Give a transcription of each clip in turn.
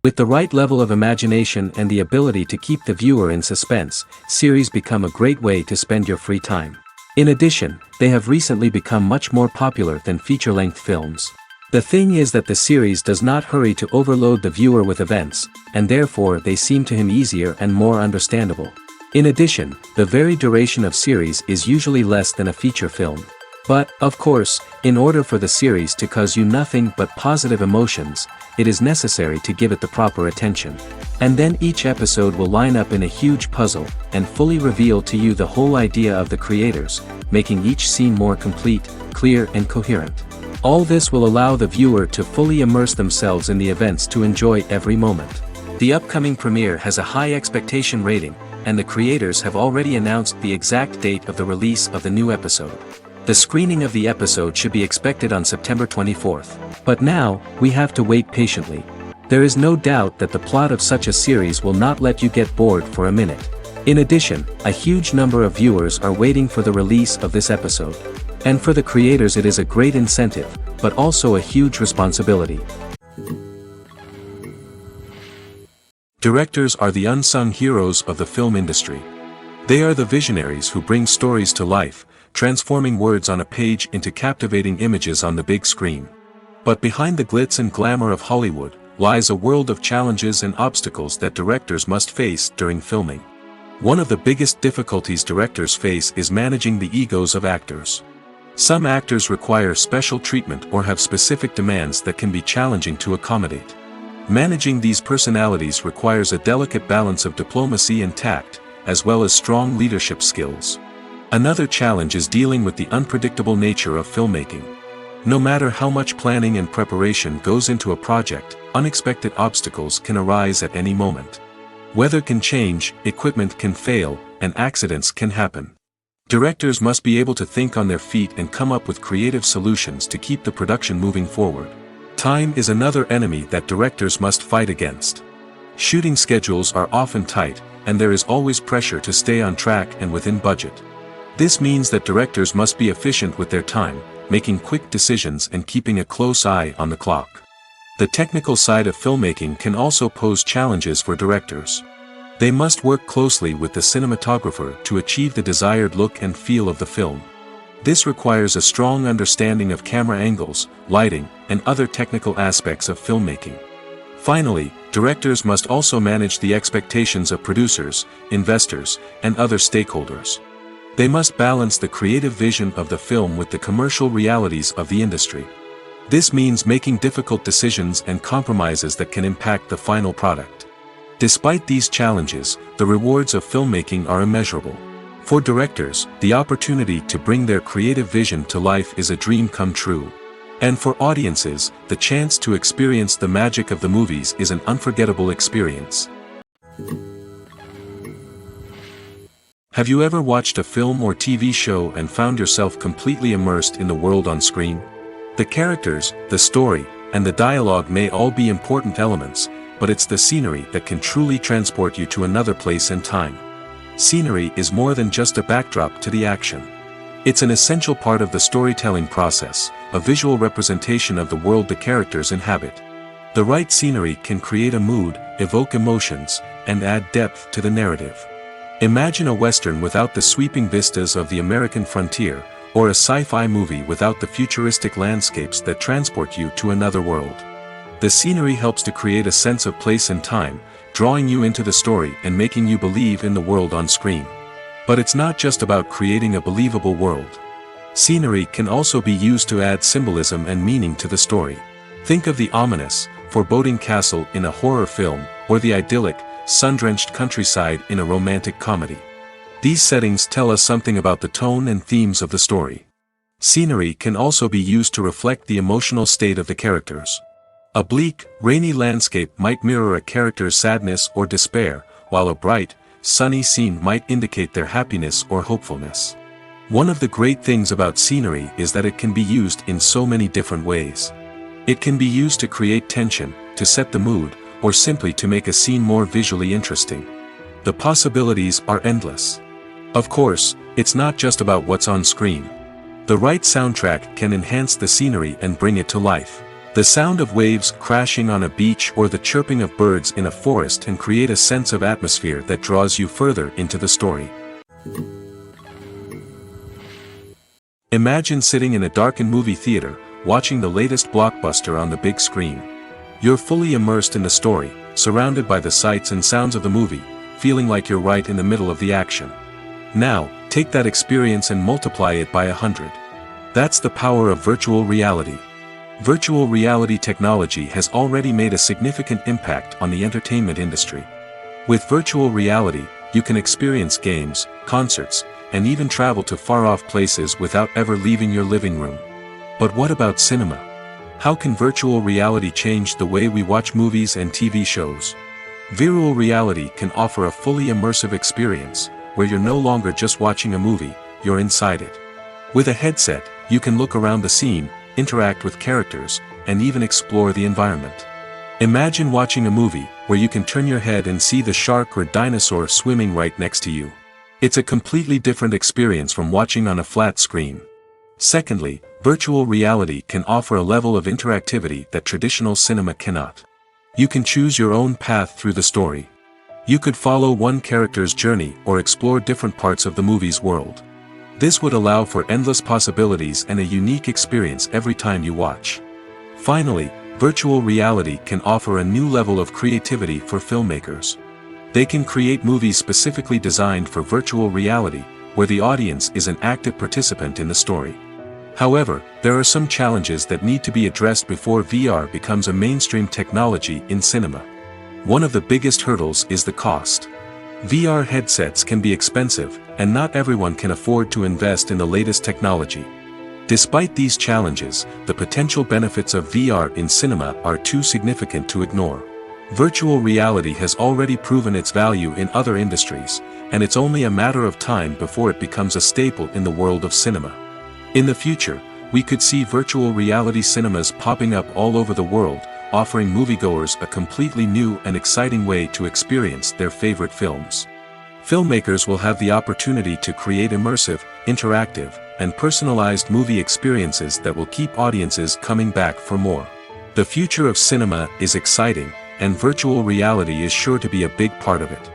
With the right level of imagination and the ability to keep the viewer in suspense, series become a great way to spend your free time. In addition, they have recently become much more popular than feature-length films. The thing is that the series does not hurry to overload the viewer with events, and therefore they seem to him easier and more understandable. In addition, the very duration of series is usually less than a feature film. But, of course, in order for the series to cause you nothing but positive emotions, it is necessary to give it the proper attention. And then each episode will line up in a huge puzzle, and fully reveal to you the whole idea of the creators, making each scene more complete, clear and coherent. All this will allow the viewer to fully immerse themselves in the events to enjoy every moment. The upcoming premiere has a high expectation rating, and the creators have already announced the exact date of the release of the new episode. The screening of the episode should be expected on September 24th. But now, we have to wait patiently. There is no doubt that the plot of such a series will not let you get bored for a minute. In addition, a huge number of viewers are waiting for the release of this episode. And for the creators it is a great incentive, but also a huge responsibility. Directors are the unsung heroes of the film industry. They are the visionaries who bring stories to life, transforming words on a page into captivating images on the big screen. But behind the glitz and glamour of Hollywood, lies a world of challenges and obstacles that directors must face during filming. One of the biggest difficulties directors face is managing the egos of actors. Some actors require special treatment or have specific demands that can be challenging to accommodate. Managing these personalities requires a delicate balance of diplomacy and tact, as well as strong leadership skills. Another challenge is dealing with the unpredictable nature of filmmaking. No matter how much planning and preparation goes into a project, unexpected obstacles can arise at any moment. Weather can change, equipment can fail, and accidents can happen. Directors must be able to think on their feet and come up with creative solutions to keep the production moving forward. Time is another enemy that directors must fight against. Shooting schedules are often tight, and there is always pressure to stay on track and within budget. This means that directors must be efficient with their time, making quick decisions and keeping a close eye on the clock. The technical side of filmmaking can also pose challenges for directors. They must work closely with the cinematographer to achieve the desired look and feel of the film. This requires a strong understanding of camera angles, lighting, and other technical aspects of filmmaking. Finally, directors must also manage the expectations of producers, investors, and other stakeholders. They must balance the creative vision of the film with the commercial realities of the industry. This means making difficult decisions and compromises that can impact the final product. Despite these challenges, the rewards of filmmaking are immeasurable. For directors, the opportunity to bring their creative vision to life is a dream come true. And for audiences, the chance to experience the magic of the movies is an unforgettable experience. Have you ever watched a film or TV show and found yourself completely immersed in the world on screen? The characters, the story, and the dialogue may all be important elements, but it's the scenery that can truly transport you to another place and time. Scenery is more than just a backdrop to the action. It's an essential part of the storytelling process, a visual representation of the world the characters inhabit. The right scenery can create a mood, evoke emotions, and add depth to the narrative. Imagine a Western without the sweeping vistas of the American frontier, or a sci-fi movie without the futuristic landscapes that transport you to another world. The scenery helps to create a sense of place and time, drawing you into the story and making you believe in the world on screen. But it's not just about creating a believable world. Scenery can also be used to add symbolism and meaning to the story. Think of the ominous, foreboding castle in a horror film, or the idyllic, sun-drenched countryside in a romantic comedy. These settings tell us something about the tone and themes of the story. Scenery can also be used to reflect the emotional state of the characters. A bleak, rainy landscape might mirror a character's sadness or despair, while a bright, sunny scene might indicate their happiness or hopefulness. One of the great things about scenery is that it can be used in so many different ways. It can be used to create tension, to set the mood, or simply to make a scene more visually interesting. The possibilities are endless. Of course, it's not just about what's on screen. The right soundtrack can enhance the scenery and bring it to life. The sound of waves crashing on a beach or the chirping of birds in a forest can create a sense of atmosphere that draws you further into the story. Imagine sitting in a darkened movie theater, watching the latest blockbuster on the big screen. You're fully immersed in the story, surrounded by the sights and sounds of the movie, feeling like you're right in the middle of the action. Now, take that experience and multiply it by 100. That's the power of virtual reality. Virtual reality technology has already made a significant impact on the entertainment industry. With virtual reality, you can experience games, concerts, and even travel to far-off places without ever leaving your living room. But what about cinema? How can virtual reality change the way we watch movies and TV shows? Virtual reality can offer a fully immersive experience, where you're no longer just watching a movie, you're inside it. With a headset, you can look around the scene, interact with characters, and even explore the environment. Imagine watching a movie where you can turn your head and see the shark or dinosaur swimming right next to you. It's a completely different experience from watching on a flat screen. Secondly, virtual reality can offer a level of interactivity that traditional cinema cannot. You can choose your own path through the story. You could follow one character's journey or explore different parts of the movie's world. This would allow for endless possibilities and a unique experience every time you watch. Finally, virtual reality can offer a new level of creativity for filmmakers. They can create movies specifically designed for virtual reality, where the audience is an active participant in the story. However, there are some challenges that need to be addressed before VR becomes a mainstream technology in cinema. One of the biggest hurdles is the cost. VR headsets can be expensive, and not everyone can afford to invest in the latest technology. Despite these challenges, the potential benefits of VR in cinema are too significant to ignore. Virtual reality has already proven its value in other industries, and it's only a matter of time before it becomes a staple in the world of cinema. In the future, we could see virtual reality cinemas popping up all over the world, offering moviegoers a completely new and exciting way to experience their favorite films. Filmmakers will have the opportunity to create immersive, interactive, and personalized movie experiences that will keep audiences coming back for more. The future of cinema is exciting, and virtual reality is sure to be a big part of it.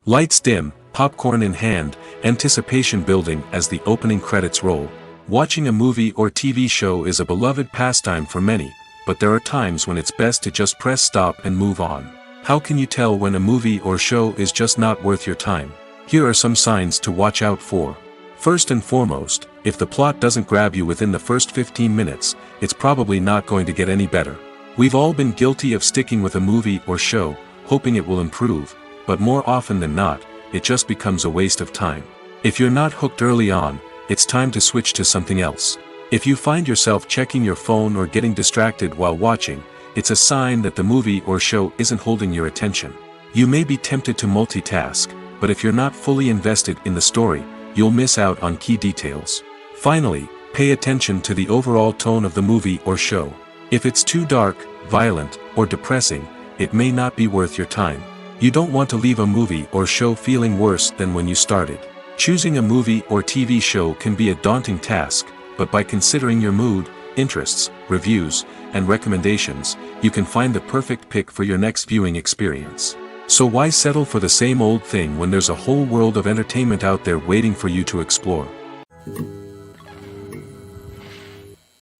Lights dim, popcorn in hand, anticipation building as the opening credits roll. Watching a movie or TV show is a beloved pastime for many, but there are times when it's best to just press stop and move on. How can you tell when a movie or show is just not worth your time? Here are some signs to watch out for. First and foremost, if the plot doesn't grab you within the first 15 minutes, it's probably not going to get any better. We've all been guilty of sticking with a movie or show, hoping it will improve, but more often than not, it just becomes a waste of time. If you're not hooked early on, it's time to switch to something else. If you find yourself checking your phone or getting distracted while watching, it's a sign that the movie or show isn't holding your attention. You may be tempted to multitask, but if you're not fully invested in the story, you'll miss out on key details. Finally, pay attention to the overall tone of the movie or show. If it's too dark, violent, or depressing, it may not be worth your time. You don't want to leave a movie or show feeling worse than when you started. Choosing a movie or TV show can be a daunting task, but by considering your mood, interests, reviews, and recommendations, you can find the perfect pick for your next viewing experience. So why settle for the same old thing when there's a whole world of entertainment out there waiting for you to explore?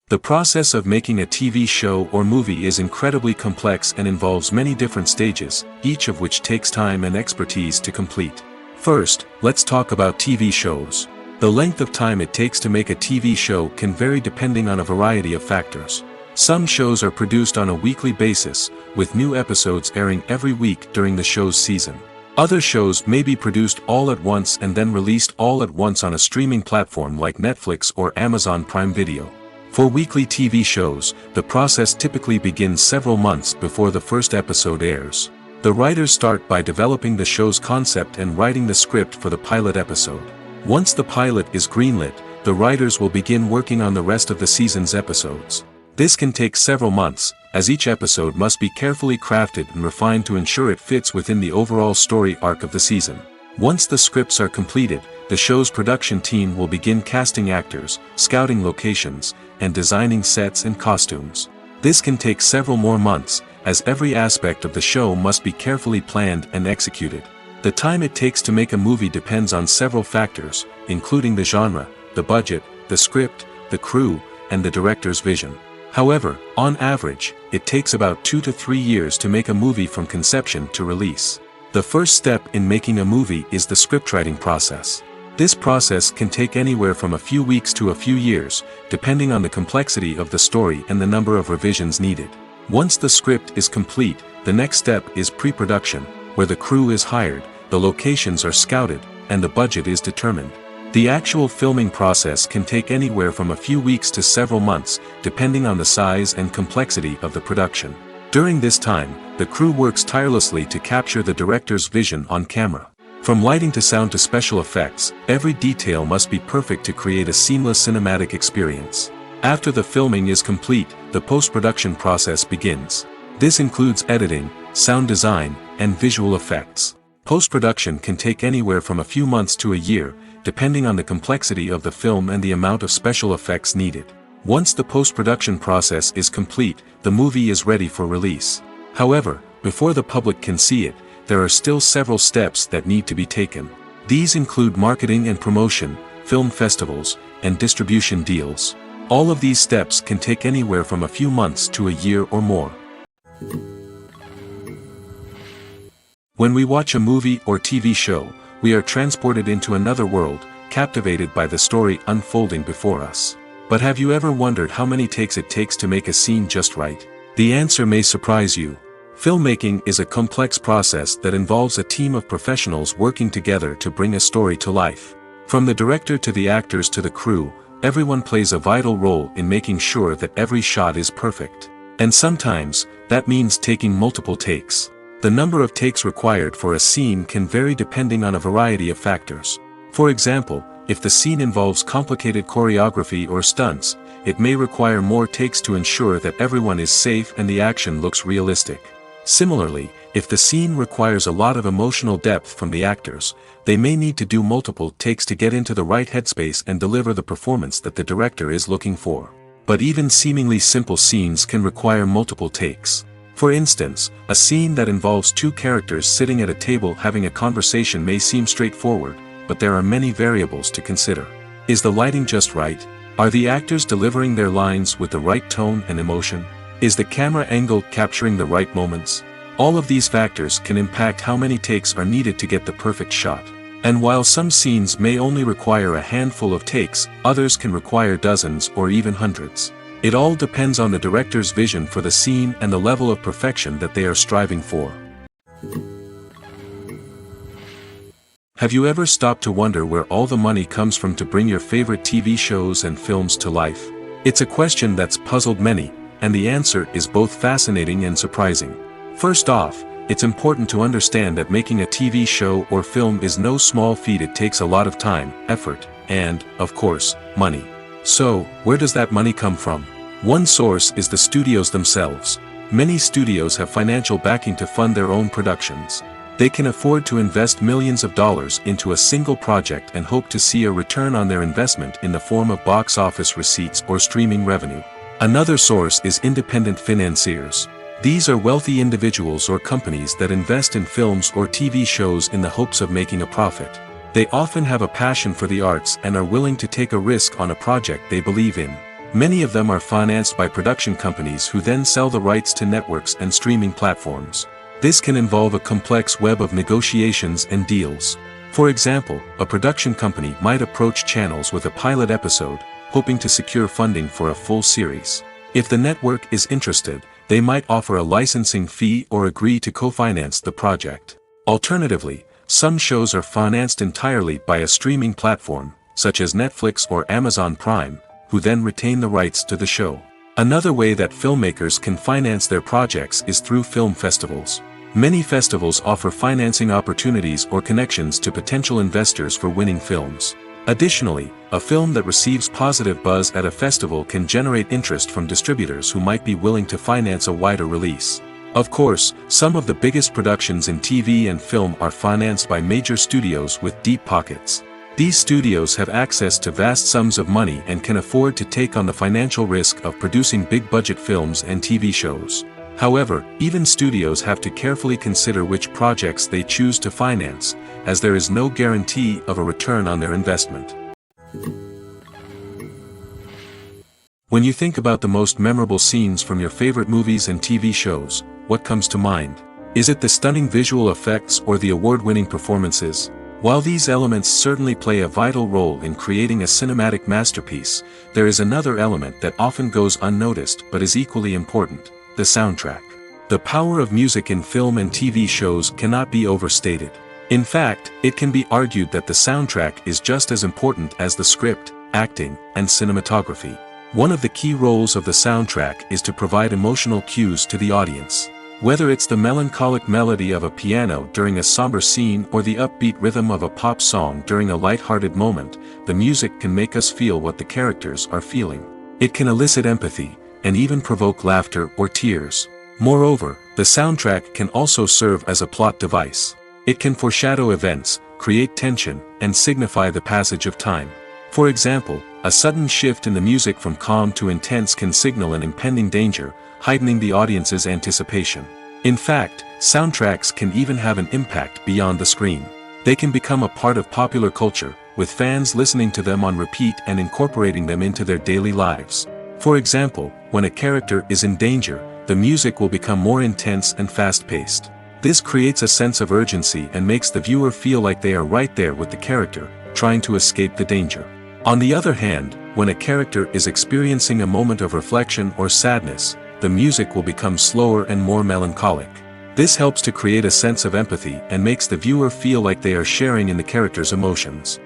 The process of making a TV show or movie is incredibly complex and involves many different stages, each of which takes time and expertise to complete. First, let's talk about TV shows. The length of time it takes to make a TV show can vary depending on a variety of factors. Some shows are produced on a weekly basis, with new episodes airing every week during the show's season. Other shows may be produced all at once and then released all at once on a streaming platform like Netflix or Amazon Prime Video. For weekly TV shows, the process typically begins several months before the first episode airs. The writers start by developing the show's concept and writing the script for the pilot episode. Once the pilot is greenlit, the writers will begin working on the rest of the season's episodes. This can take several months, as each episode must be carefully crafted and refined to ensure it fits within the overall story arc of the season. Once the scripts are completed, the show's production team will begin casting actors, scouting locations, and designing sets and costumes. This can take several more months, as every aspect of the show must be carefully planned and executed. The time it takes to make a movie depends on several factors, including the genre, the budget, the script, the crew, and the director's vision. However, on average, it takes about 2 to 3 years to make a movie from conception to release. The first step in making a movie is the scriptwriting process. This process can take anywhere from a few weeks to a few years, depending on the complexity of the story and the number of revisions needed. Once the script is complete, the next step is pre-production, where the crew is hired, the locations are scouted, and the budget is determined. The actual filming process can take anywhere from a few weeks to several months, depending on the size and complexity of the production. During this time, the crew works tirelessly to capture the director's vision on camera. From lighting to sound to special effects, every detail must be perfect to create a seamless cinematic experience. After the filming is complete, the post-production process begins. This includes editing, sound design, and visual effects. Post-production can take anywhere from a few months to a year, depending on the complexity of the film and the amount of special effects needed. Once the post-production process is complete, the movie is ready for release. However, before the public can see it, there are still several steps that need to be taken. These include marketing and promotion, film festivals, and distribution deals. All of these steps can take anywhere from a few months to a year or more. When we watch a movie or TV show, we are transported into another world, captivated by the story unfolding before us. But have you ever wondered how many takes it takes to make a scene just right? The answer may surprise you. Filmmaking is a complex process that involves a team of professionals working together to bring a story to life. From the director to the actors to the crew, everyone plays a vital role in making sure that every shot is perfect. And sometimes, that means taking multiple takes. The number of takes required for a scene can vary depending on a variety of factors. For example, if the scene involves complicated choreography or stunts, it may require more takes to ensure that everyone is safe and the action looks realistic. Similarly, if the scene requires a lot of emotional depth from the actors, they may need to do multiple takes to get into the right headspace and deliver the performance that the director is looking for. But even seemingly simple scenes can require multiple takes. For instance, a scene that involves two characters sitting at a table having a conversation may seem straightforward, but there are many variables to consider. Is the lighting just right? Are the actors delivering their lines with the right tone and emotion? Is the camera angle capturing the right moments? All of these factors can impact how many takes are needed to get the perfect shot. And while some scenes may only require a handful of takes, others can require dozens or even hundreds. It all depends on the director's vision for the scene and the level of perfection that they are striving for. Have you ever stopped to wonder where all the money comes from to bring your favorite TV shows and films to life? It's a question that's puzzled many, and the answer is both fascinating and surprising. First off, it's important to understand that making a TV show or film is no small feat. It takes a lot of time, effort, and, of course, money. So, where does that money come from? One source is the studios themselves. Many studios have financial backing to fund their own productions. They can afford to invest millions of dollars into a single project and hope to see a return on their investment in the form of box office receipts or streaming revenue. Another source is independent financiers. These are wealthy individuals or companies that invest in films or TV shows in the hopes of making a profit. They often have a passion for the arts and are willing to take a risk on a project they believe in. Many of them are financed by production companies who then sell the rights to networks and streaming platforms. This can involve a complex web of negotiations and deals. For example, a production company might approach channels with a pilot episode, hoping to secure funding for a full series. If the network is interested, they might offer a licensing fee or agree to co-finance the project. Alternatively, some shows are financed entirely by a streaming platform, such as Netflix or Amazon Prime, who then retain the rights to the show. Another way that filmmakers can finance their projects is through film festivals. Many festivals offer financing opportunities or connections to potential investors for winning films. Additionally, a film that receives positive buzz at a festival can generate interest from distributors who might be willing to finance a wider release. Of course, some of the biggest productions in TV and film are financed by major studios with deep pockets. These studios have access to vast sums of money and can afford to take on the financial risk of producing big-budget films and TV shows. However, even studios have to carefully consider which projects they choose to finance, as there is no guarantee of a return on their investment. When you think about the most memorable scenes from your favorite movies and TV shows, what comes to mind? Is it the stunning visual effects or the award-winning performances? While these elements certainly play a vital role in creating a cinematic masterpiece, there is another element that often goes unnoticed but is equally important: the soundtrack. The power of music in film and TV shows cannot be overstated. In fact, it can be argued that the soundtrack is just as important as the script, acting, and cinematography. One of the key roles of the soundtrack is to provide emotional cues to the audience. Whether it's the melancholic melody of a piano during a somber scene or the upbeat rhythm of a pop song during a light-hearted moment, the music can make us feel what the characters are feeling. It can elicit empathy, and even provoke laughter or tears. Moreover, the soundtrack can also serve as a plot device. It can foreshadow events, create tension, and signify the passage of time. For example, a sudden shift in the music from calm to intense can signal an impending danger, heightening the audience's anticipation. In fact, soundtracks can even have an impact beyond the screen. They can become a part of popular culture, with fans listening to them on repeat and incorporating them into their daily lives. For example, when a character is in danger, the music will become more intense and fast-paced. This creates a sense of urgency and makes the viewer feel like they are right there with the character, trying to escape the danger. On the other hand, when a character is experiencing a moment of reflection or sadness, the music will become slower and more melancholic. This helps to create a sense of empathy and makes the viewer feel like they are sharing in the character's emotions.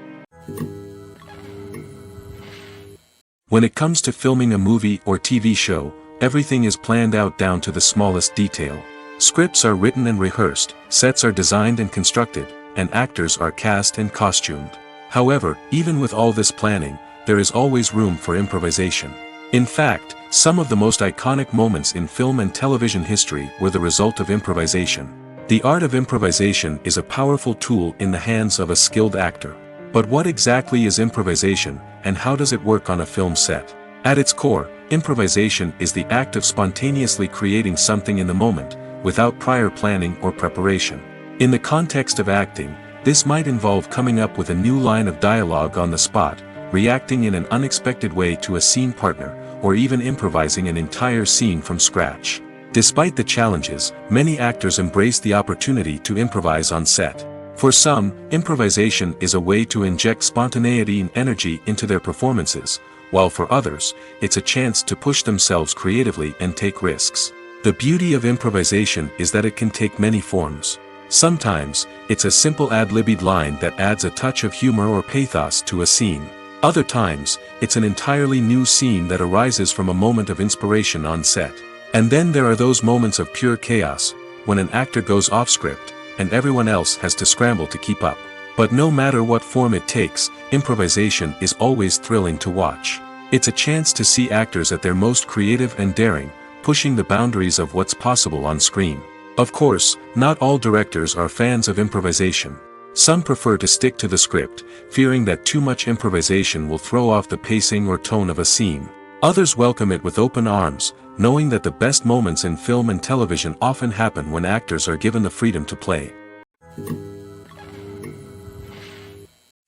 When it comes to filming a movie or TV show, everything is planned out down to the smallest detail. Scripts are written and rehearsed, sets are designed and constructed, and actors are cast and costumed. However, even with all this planning, there is always room for improvisation. In fact, some of the most iconic moments in film and television history were the result of improvisation. The art of improvisation is a powerful tool in the hands of a skilled actor. But what exactly is improvisation, and how does it work on a film set? At its core, improvisation is the act of spontaneously creating something in the moment, without prior planning or preparation. In the context of acting, this might involve coming up with a new line of dialogue on the spot, reacting in an unexpected way to a scene partner, or even improvising an entire scene from scratch. Despite the challenges, many actors embrace the opportunity to improvise on set. For some, improvisation is a way to inject spontaneity and energy into their performances, while for others, it's a chance to push themselves creatively and take risks. The beauty of improvisation is that it can take many forms. Sometimes, it's a simple ad-libbed line that adds a touch of humor or pathos to a scene. Other times, it's an entirely new scene that arises from a moment of inspiration on set. And then there are those moments of pure chaos, when an actor goes off script, and everyone else has to scramble to keep up. But no matter what form it takes, improvisation is always thrilling to watch. It's a chance to see actors at their most creative and daring, pushing the boundaries of what's possible on screen. Of course, not all directors are fans of improvisation. Some prefer to stick to the script, fearing that too much improvisation will throw off the pacing or tone of a scene. Others welcome it with open arms, knowing that the best moments in film and television often happen when actors are given the freedom to play.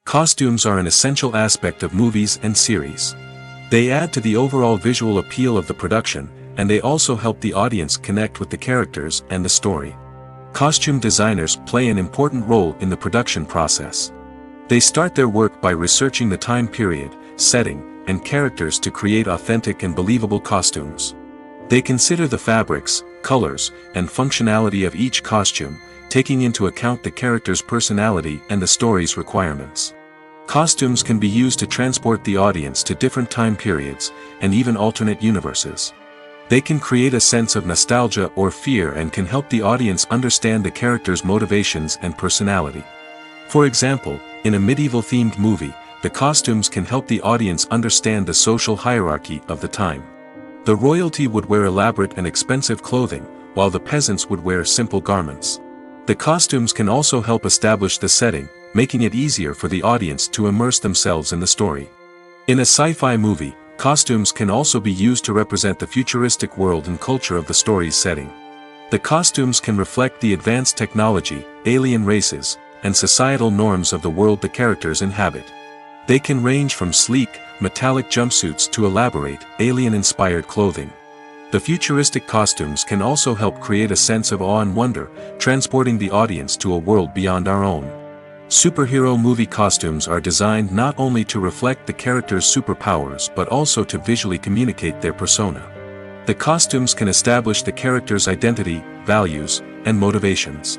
Costumes are an essential aspect of movies and series. They add to the overall visual appeal of the production, and they also help the audience connect with the characters and the story. Costume designers play an important role in the production process. They start their work by researching the time period, setting, and characters to create authentic and believable costumes. They consider the fabrics, colors, and functionality of each costume, taking into account the character's personality and the story's requirements. Costumes can be used to transport the audience to different time periods, and even alternate universes. They can create a sense of nostalgia or fear and can help the audience understand the character's motivations and personality. For example, in a medieval-themed movie, the costumes can help the audience understand the social hierarchy of the time. The royalty would wear elaborate and expensive clothing, while the peasants would wear simple garments. The costumes can also help establish the setting, making it easier for the audience to immerse themselves in the story. In a sci-fi movie, costumes can also be used to represent the futuristic world and culture of the story's setting. The costumes can reflect the advanced technology, alien races, and societal norms of the world the characters inhabit. They can range from sleek, metallic jumpsuits to elaborate, alien-inspired clothing. The futuristic costumes can also help create a sense of awe and wonder, transporting the audience to a world beyond our own. Superhero movie costumes are designed not only to reflect the character's superpowers but also to visually communicate their persona. The costumes can establish the character's identity, values, and motivations.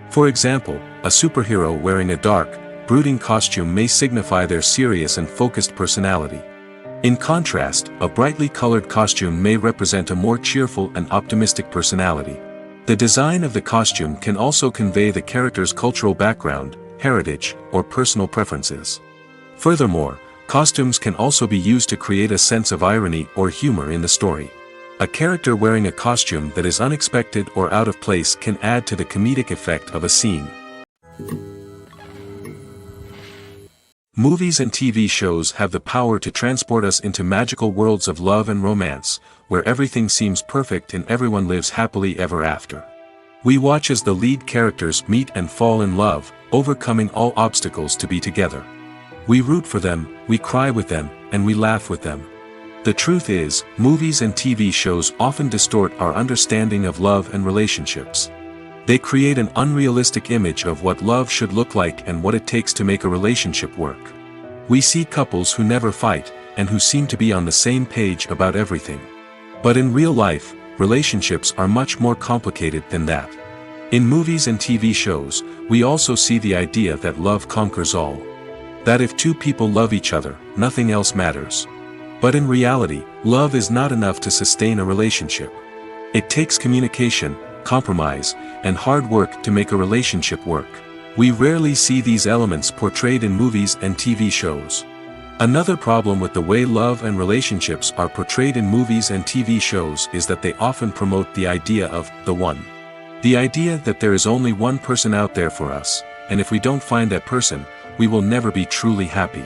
For example, a superhero wearing a dark, brooding costume may signify their serious and focused personality. In contrast, a brightly colored costume may represent a more cheerful and optimistic personality. The design of the costume can also convey the character's cultural background, heritage, or personal preferences. Furthermore, costumes can also be used to create a sense of irony or humor in the story. A character wearing a costume that is unexpected or out of place can add to the comedic effect of a scene. Movies and TV shows have the power to transport us into magical worlds of love and romance, where everything seems perfect and everyone lives happily ever after. We watch as the lead characters meet and fall in love, overcoming all obstacles to be together. We root for them, we cry with them, and we laugh with them. The truth is, movies and TV shows often distort our understanding of love and relationships. They create an unrealistic image of what love should look like and what it takes to make a relationship work. We see couples who never fight, and who seem to be on the same page about everything. But in real life, relationships are much more complicated than that. In movies and TV shows, we also see the idea that love conquers all. That if two people love each other, nothing else matters. But in reality, love is not enough to sustain a relationship. It takes communication, compromise, and hard work to make a relationship work. We rarely see these elements portrayed in movies and TV shows. Another problem with the way love and relationships are portrayed in movies and TV shows is that they often promote the idea of the one. The idea that there is only one person out there for us, and if we don't find that person, we will never be truly happy.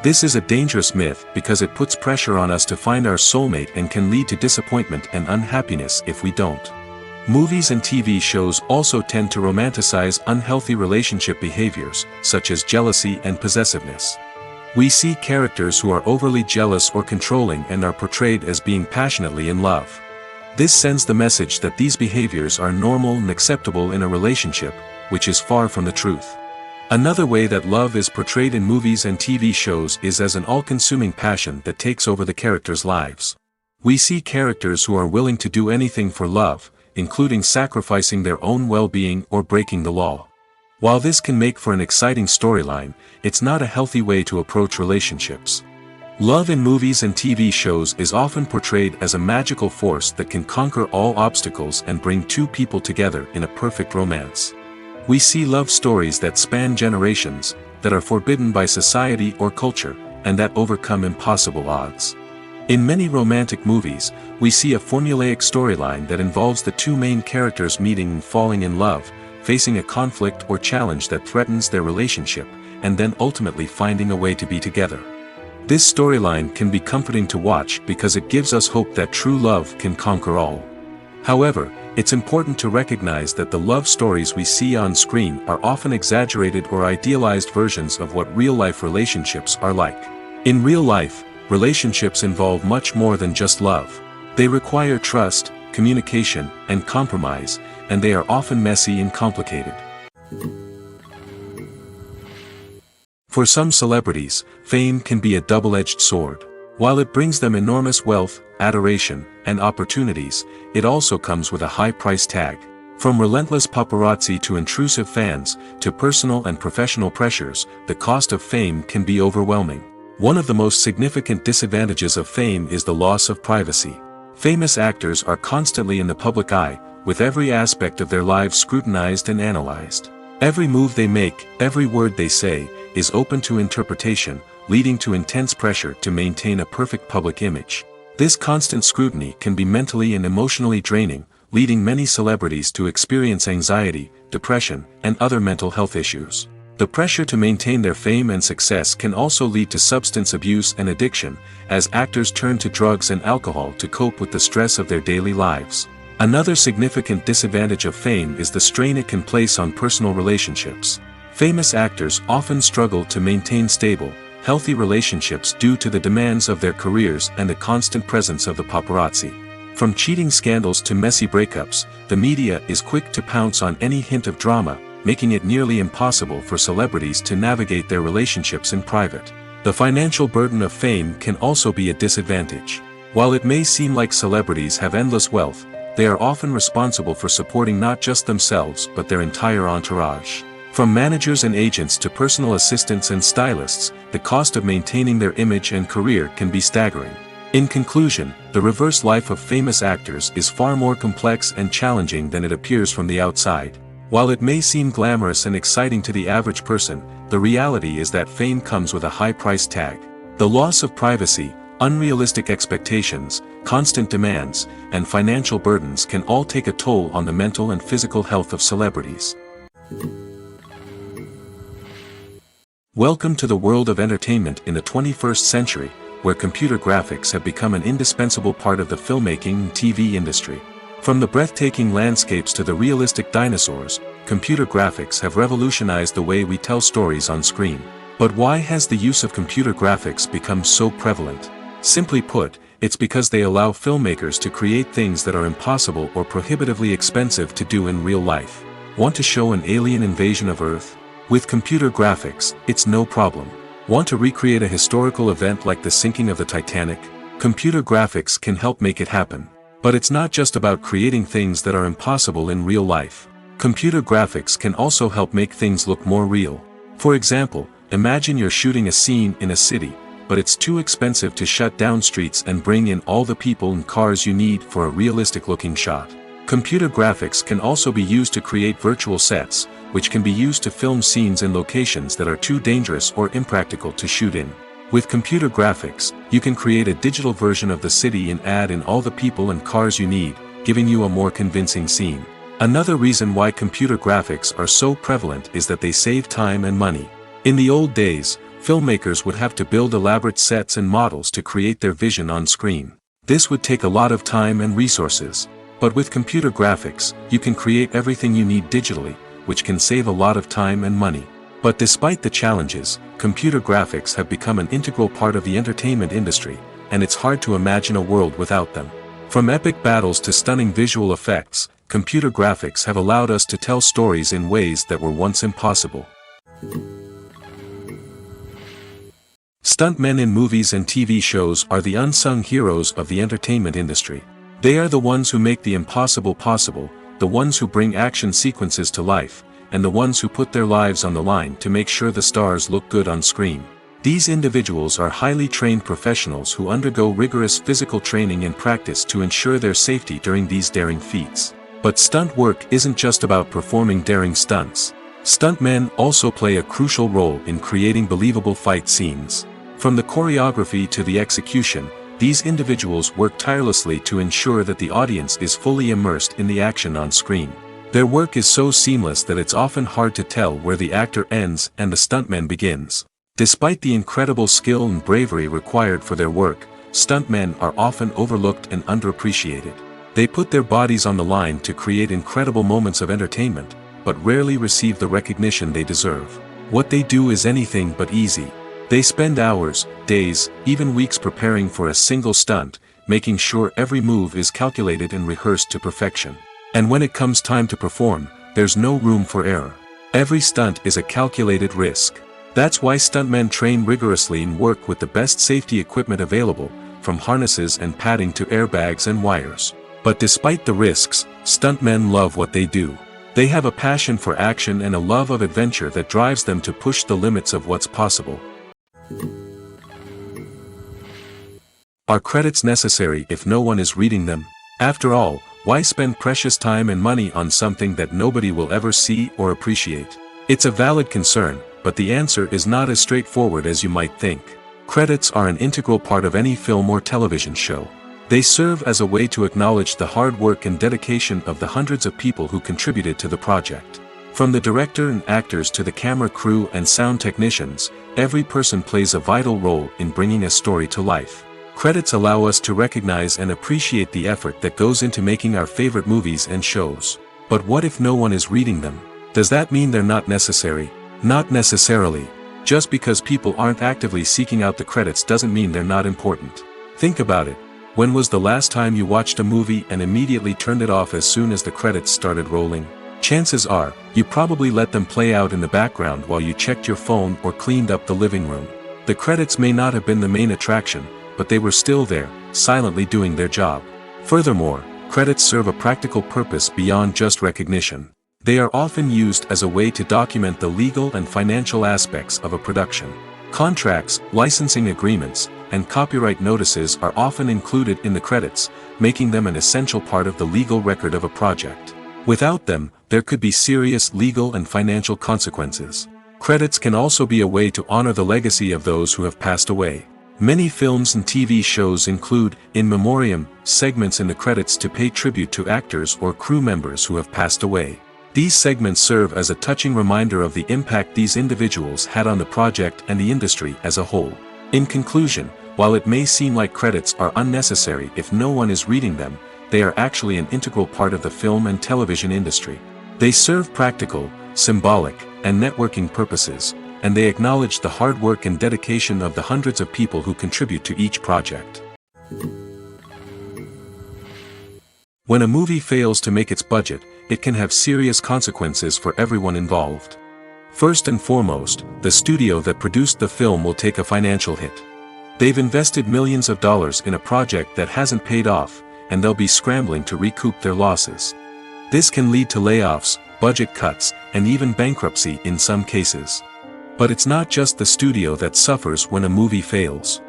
This is a dangerous myth because it puts pressure on us to find our soulmate and can lead to disappointment and unhappiness if we don't. Movies and TV shows also tend to romanticize unhealthy relationship behaviors, such as jealousy and possessiveness. We see characters who are overly jealous or controlling and are portrayed as being passionately in love. This sends the message that these behaviors are normal and acceptable in a relationship, which is far from the truth. Another way that love is portrayed in movies and TV shows is as an all-consuming passion that takes over the characters' lives. We see characters who are willing to do anything for love, including sacrificing their own well-being or breaking the law. While this can make for an exciting storyline, it's not a healthy way to approach relationships. Love in movies and TV shows is often portrayed as a magical force that can conquer all obstacles and bring two people together in a perfect romance. We see love stories that span generations, that are forbidden by society or culture, and that overcome impossible odds. In many romantic movies, we see a formulaic storyline that involves the two main characters meeting and falling in love, facing a conflict or challenge that threatens their relationship, and then ultimately finding a way to be together. This storyline can be comforting to watch because it gives us hope that true love can conquer all. However, it's important to recognize that the love stories we see on screen are often exaggerated or idealized versions of what real-life relationships are like. In real life, relationships involve much more than just love. They require trust, communication, and compromise, and they are often messy and complicated. For some celebrities, fame can be a double-edged sword. While it brings them enormous wealth, adoration, and opportunities, it also comes with a high price tag. From relentless paparazzi to intrusive fans, to personal and professional pressures, the cost of fame can be overwhelming. One of the most significant disadvantages of fame is the loss of privacy. Famous actors are constantly in the public eye, with every aspect of their lives scrutinized and analyzed. Every move they make, every word they say, is open to interpretation, leading to intense pressure to maintain a perfect public image. This constant scrutiny can be mentally and emotionally draining, leading many celebrities to experience anxiety, depression, and other mental health issues. The pressure to maintain their fame and success can also lead to substance abuse and addiction, as actors turn to drugs and alcohol to cope with the stress of their daily lives. Another significant disadvantage of fame is the strain it can place on personal relationships. Famous actors often struggle to maintain stable, healthy relationships due to the demands of their careers and the constant presence of the paparazzi. From cheating scandals to messy breakups, the media is quick to pounce on any hint of drama, making it nearly impossible for celebrities to navigate their relationships in private. The financial burden of fame can also be a disadvantage. While it may seem like celebrities have endless wealth, they are often responsible for supporting not just themselves but their entire entourage. From managers and agents to personal assistants and stylists, the cost of maintaining their image and career can be staggering. In conclusion, the reverse life of famous actors is far more complex and challenging than it appears from the outside. While it may seem glamorous and exciting to the average person, the reality is that fame comes with a high price tag. The loss of privacy, unrealistic expectations, constant demands, and financial burdens can all take a toll on the mental and physical health of celebrities. Welcome to the world of entertainment in the 21st century, where computer graphics have become an indispensable part of the filmmaking and TV industry. From the breathtaking landscapes to the realistic dinosaurs, computer graphics have revolutionized the way we tell stories on screen. But why has the use of computer graphics become so prevalent? Simply put, it's because they allow filmmakers to create things that are impossible or prohibitively expensive to do in real life. Want to show an alien invasion of Earth? With computer graphics, it's no problem. Want to recreate a historical event like the sinking of the Titanic? Computer graphics can help make it happen. But it's not just about creating things that are impossible in real life. Computer graphics can also help make things look more real. For example, imagine you're shooting a scene in a city, but it's too expensive to shut down streets and bring in all the people and cars you need for a realistic-looking shot. Computer graphics can also be used to create virtual sets, which can be used to film scenes in locations that are too dangerous or impractical to shoot in. With computer graphics, you can create a digital version of the city and add in all the people and cars you need, giving you a more convincing scene. Another reason why computer graphics are so prevalent is that they save time and money. In the old days, filmmakers would have to build elaborate sets and models to create their vision on screen. This would take a lot of time and resources. But with computer graphics, you can create everything you need digitally, which can save a lot of time and money. But despite the challenges, computer graphics have become an integral part of the entertainment industry, and it's hard to imagine a world without them. From epic battles to stunning visual effects, computer graphics have allowed us to tell stories in ways that were once impossible. Stuntmen in movies and TV shows are the unsung heroes of the entertainment industry. They are the ones who make the impossible possible, the ones who bring action sequences to life, and the ones who put their lives on the line to make sure the stars look good on screen. These individuals are highly trained professionals who undergo rigorous physical training and practice to ensure their safety during these daring feats. But stunt work isn't just about performing daring stunts. Stuntmen also play a crucial role in creating believable fight scenes. From the choreography to the execution, these individuals work tirelessly to ensure that the audience is fully immersed in the action on screen. Their work is so seamless that it's often hard to tell where the actor ends and the stuntman begins. Despite the incredible skill and bravery required for their work, stuntmen are often overlooked and underappreciated. They put their bodies on the line to create incredible moments of entertainment, but rarely receive the recognition they deserve. What they do is anything but easy. They spend hours, days, even weeks preparing for a single stunt, making sure every move is calculated and rehearsed to perfection. And when it comes time to perform, there's no room for error. Every stunt is a calculated risk. That's why stuntmen train rigorously and work with the best safety equipment available, from harnesses and padding to airbags and wires. But despite the risks, stuntmen love what they do. They have a passion for action and a love of adventure that drives them to push the limits of what's possible. Are credits necessary if no one is reading them? After all, why spend precious time and money on something that nobody will ever see or appreciate? It's a valid concern, but the answer is not as straightforward as you might think. Credits are an integral part of any film or television show. They serve as a way to acknowledge the hard work and dedication of the hundreds of people who contributed to the project. From the director and actors to the camera crew and sound technicians, every person plays a vital role in bringing a story to life. Credits allow us to recognize and appreciate the effort that goes into making our favorite movies and shows. But what if no one is reading them? Does that mean they're not necessary? Not necessarily. Just because people aren't actively seeking out the credits doesn't mean they're not important. Think about it. When was the last time you watched a movie and immediately turned it off as soon as the credits started rolling? Chances are, you probably let them play out in the background while you checked your phone or cleaned up the living room. The credits may not have been the main attraction, but they were still there, silently doing their job. Furthermore, credits serve a practical purpose beyond just recognition. They are often used as a way to document the legal and financial aspects of a production. Contracts, licensing agreements, and copyright notices are often included in the credits, making them an essential part of the legal record of a project. Without them, there could be serious legal and financial consequences. Credits can also be a way to honor the legacy of those who have passed away. Many films and TV shows include, in memoriam, segments in the credits to pay tribute to actors or crew members who have passed away. These segments serve as a touching reminder of the impact these individuals had on the project and the industry as a whole. In conclusion, while it may seem like credits are unnecessary if no one is reading them, they are actually an integral part of the film and television industry. They serve practical, symbolic, and networking purposes, and they acknowledge the hard work and dedication of the hundreds of people who contribute to each project. When a movie fails to make its budget, it can have serious consequences for everyone involved. First and foremost, the studio that produced the film will take a financial hit. They've invested millions of dollars in a project that hasn't paid off, and they'll be scrambling to recoup their losses. This can lead to layoffs, budget cuts, and even bankruptcy in some cases. But it's not just the studio that suffers when a movie fails.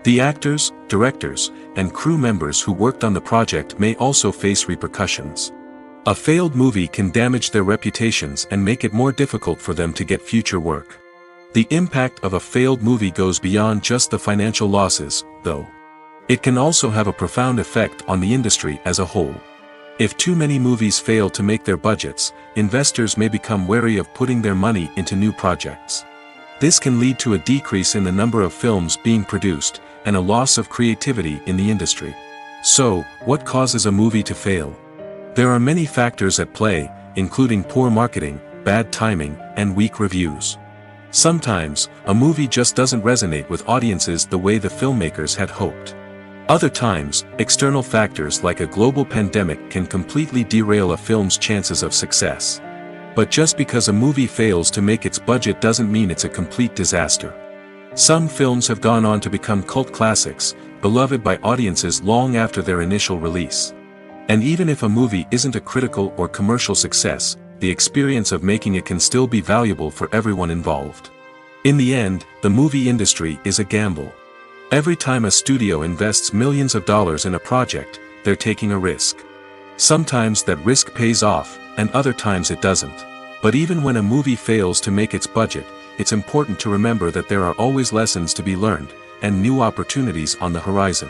The actors, directors, and crew members who worked on the project may also face repercussions. A failed movie can damage their reputations and make it more difficult for them to get future work. The impact of a failed movie goes beyond just the financial losses, though. It can also have a profound effect on the industry as a whole. If too many movies fail to make their budgets, investors may become wary of putting their money into new projects. This can lead to a decrease in the number of films being produced, and a loss of creativity in the industry. So, what causes a movie to fail? There are many factors at play, including poor marketing, bad timing, and weak reviews. Sometimes, a movie just doesn't resonate with audiences the way the filmmakers had hoped. Other times, external factors like a global pandemic can completely derail a film's chances of success. But just because a movie fails to make its budget doesn't mean it's a complete disaster. Some films have gone on to become cult classics, beloved by audiences long after their initial release. And even if a movie isn't a critical or commercial success, the experience of making it can still be valuable for everyone involved. In the end, the movie industry is a gamble. Every time a studio invests millions of dollars in a project, they're taking a risk. Sometimes that risk pays off, and other times it doesn't. But even when a movie fails to make its budget, it's important to remember that there are always lessons to be learned, and new opportunities on the horizon.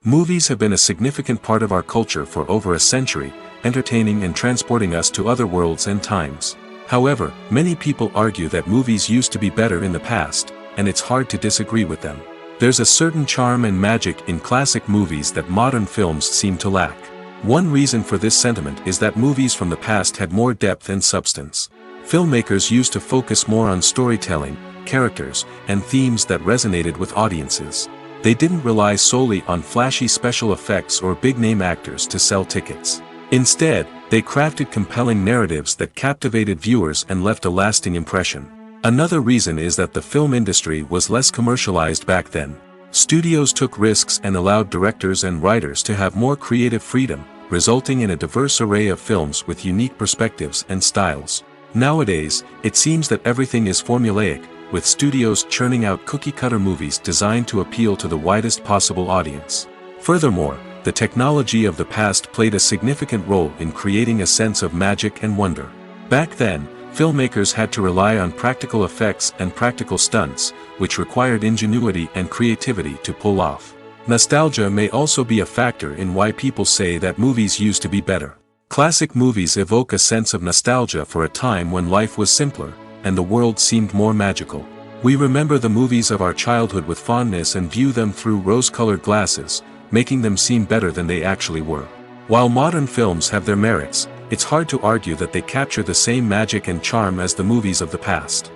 Movies have been a significant part of our culture for over a century, entertaining and transporting us to other worlds and times. However, many people argue that movies used to be better in the past, and it's hard to disagree with them. There's a certain charm and magic in classic movies that modern films seem to lack. One reason for this sentiment is that movies from the past had more depth and substance. Filmmakers used to focus more on storytelling, characters, and themes that resonated with audiences. They didn't rely solely on flashy special effects or big-name actors to sell tickets. Instead, they crafted compelling narratives that captivated viewers and left a lasting impression. Another reason is that the film industry was less commercialized back then. Studios took risks and allowed directors and writers to have more creative freedom, resulting in a diverse array of films with unique perspectives and styles. Nowadays, it seems that everything is formulaic, with studios churning out cookie-cutter movies designed to appeal to the widest possible audience. Furthermore, the technology of the past played a significant role in creating a sense of magic and wonder. Back then, filmmakers had to rely on practical effects and practical stunts, which required ingenuity and creativity to pull off. Nostalgia may also be a factor in why people say that movies used to be better. Classic movies evoke a sense of nostalgia for a time when life was simpler, and the world seemed more magical. We remember the movies of our childhood with fondness and view them through rose-colored glasses, making them seem better than they actually were. While modern films have their merits, it's hard to argue that they capture the same magic and charm as the movies of the past.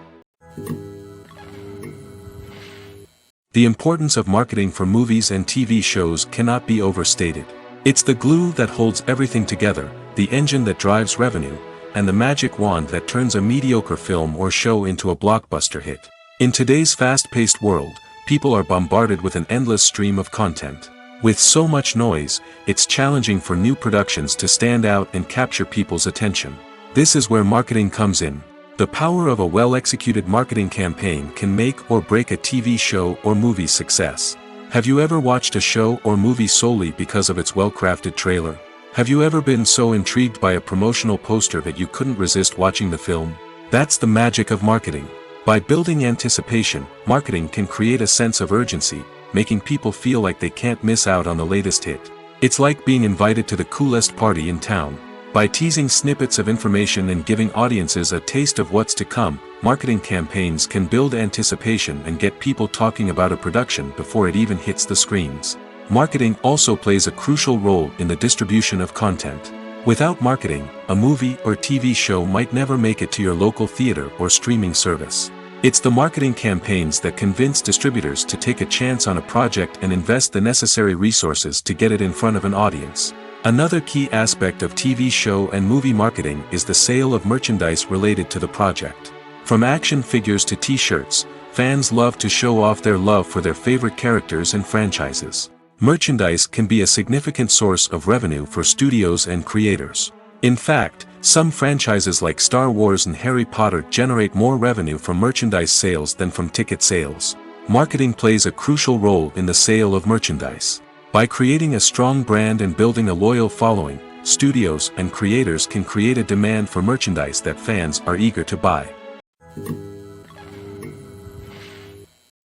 The importance of marketing for movies and TV shows cannot be overstated. It's the glue that holds everything together, the engine that drives revenue, and the magic wand that turns a mediocre film or show into a blockbuster hit. In today's fast-paced world, people are bombarded with an endless stream of content. With so much noise, it's challenging for new productions to stand out and capture people's attention. This is where marketing comes in. The power of a well-executed marketing campaign can make or break a TV show or movie's success. Have you ever watched a show or movie solely because of its well-crafted trailer? Have you ever been so intrigued by a promotional poster that you couldn't resist watching the film? That's the magic of marketing. By building anticipation, marketing can create a sense of urgency, making people feel like they can't miss out on the latest hit. It's like being invited to the coolest party in town. By teasing snippets of information and giving audiences a taste of what's to come, marketing campaigns can build anticipation and get people talking about a production before it even hits the screens. Marketing also plays a crucial role in the distribution of content. Without marketing, a movie or TV show might never make it to your local theater or streaming service. It's the marketing campaigns that convince distributors to take a chance on a project and invest the necessary resources to get it in front of an audience. Another key aspect of TV show and movie marketing is the sale of merchandise related to the project. From action figures to t-shirts, fans love to show off their love for their favorite characters and franchises. Merchandise can be a significant source of revenue for studios and creators. In fact, some franchises like Star Wars and Harry Potter generate more revenue from merchandise sales than from ticket sales. Marketing plays a crucial role in the sale of merchandise. By creating a strong brand and building a loyal following, studios and creators can create a demand for merchandise that fans are eager to buy.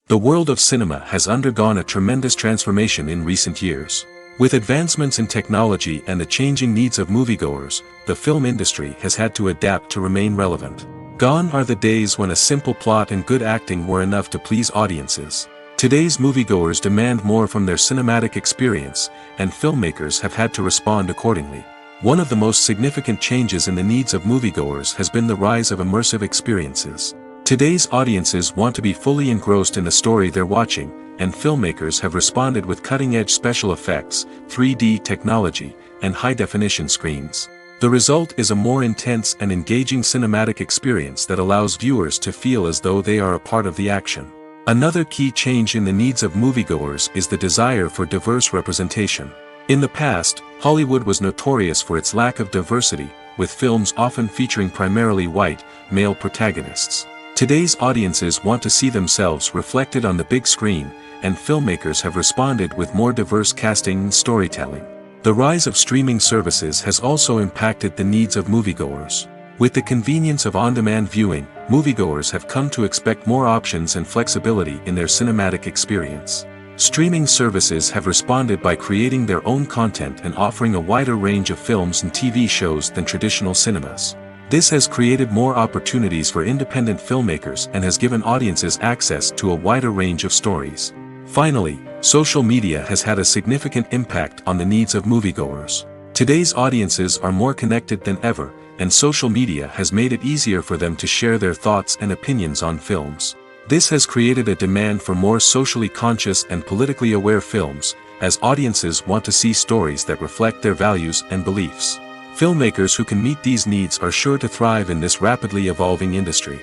The world of cinema has undergone a tremendous transformation in recent years. With advancements in technology and the changing needs of moviegoers, the film industry has had to adapt to remain relevant. Gone are the days when a simple plot and good acting were enough to please audiences. Today's moviegoers demand more from their cinematic experience, and filmmakers have had to respond accordingly. One of the most significant changes in the needs of moviegoers has been the rise of immersive experiences. Today's audiences want to be fully engrossed in the story they're watching, and filmmakers have responded with cutting-edge special effects, 3D technology, and high-definition screens. The result is a more intense and engaging cinematic experience that allows viewers to feel as though they are a part of the action. Another key change in the needs of moviegoers is the desire for diverse representation. In the past, Hollywood was notorious for its lack of diversity, with films often featuring primarily white, male protagonists. Today's audiences want to see themselves reflected on the big screen, and filmmakers have responded with more diverse casting and storytelling. The rise of streaming services has also impacted the needs of moviegoers. With the convenience of on-demand viewing, moviegoers have come to expect more options and flexibility in their cinematic experience. Streaming services have responded by creating their own content and offering a wider range of films and TV shows than traditional cinemas. This has created more opportunities for independent filmmakers and has given audiences access to a wider range of stories. Finally, social media has had a significant impact on the needs of moviegoers. Today's audiences are more connected than ever, and social media has made it easier for them to share their thoughts and opinions on films. This has created a demand for more socially conscious and politically aware films, as audiences want to see stories that reflect their values and beliefs. Filmmakers who can meet these needs are sure to thrive in this rapidly evolving industry.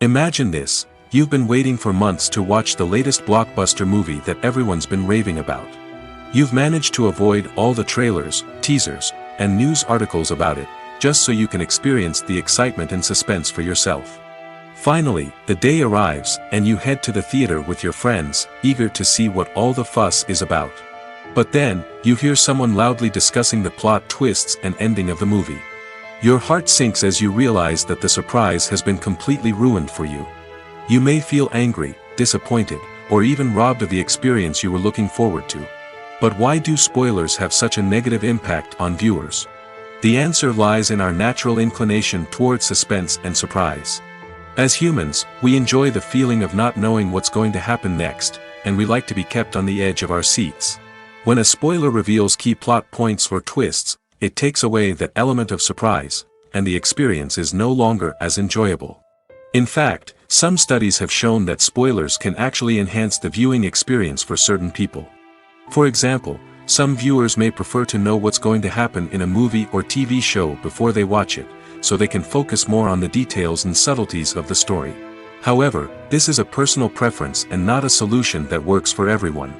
Imagine this: you've been waiting for months to watch the latest blockbuster movie that everyone's been raving about. You've managed to avoid all the trailers, teasers, and news articles about it, just so you can experience the excitement and suspense for yourself. Finally, the day arrives, and you head to the theater with your friends, eager to see what all the fuss is about. But then, you hear someone loudly discussing the plot twists and ending of the movie. Your heart sinks as you realize that the surprise has been completely ruined for you. You may feel angry, disappointed, or even robbed of the experience you were looking forward to. But why do spoilers have such a negative impact on viewers? The answer lies in our natural inclination toward suspense and surprise. As humans, we enjoy the feeling of not knowing what's going to happen next, and we like to be kept on the edge of our seats. When a spoiler reveals key plot points or twists, it takes away that element of surprise, and the experience is no longer as enjoyable. In fact, some studies have shown that spoilers can actually enhance the viewing experience for certain people. For example, some viewers may prefer to know what's going to happen in a movie or TV show before they watch it, so they can focus more on the details and subtleties of the story. However, this is a personal preference and not a solution that works for everyone.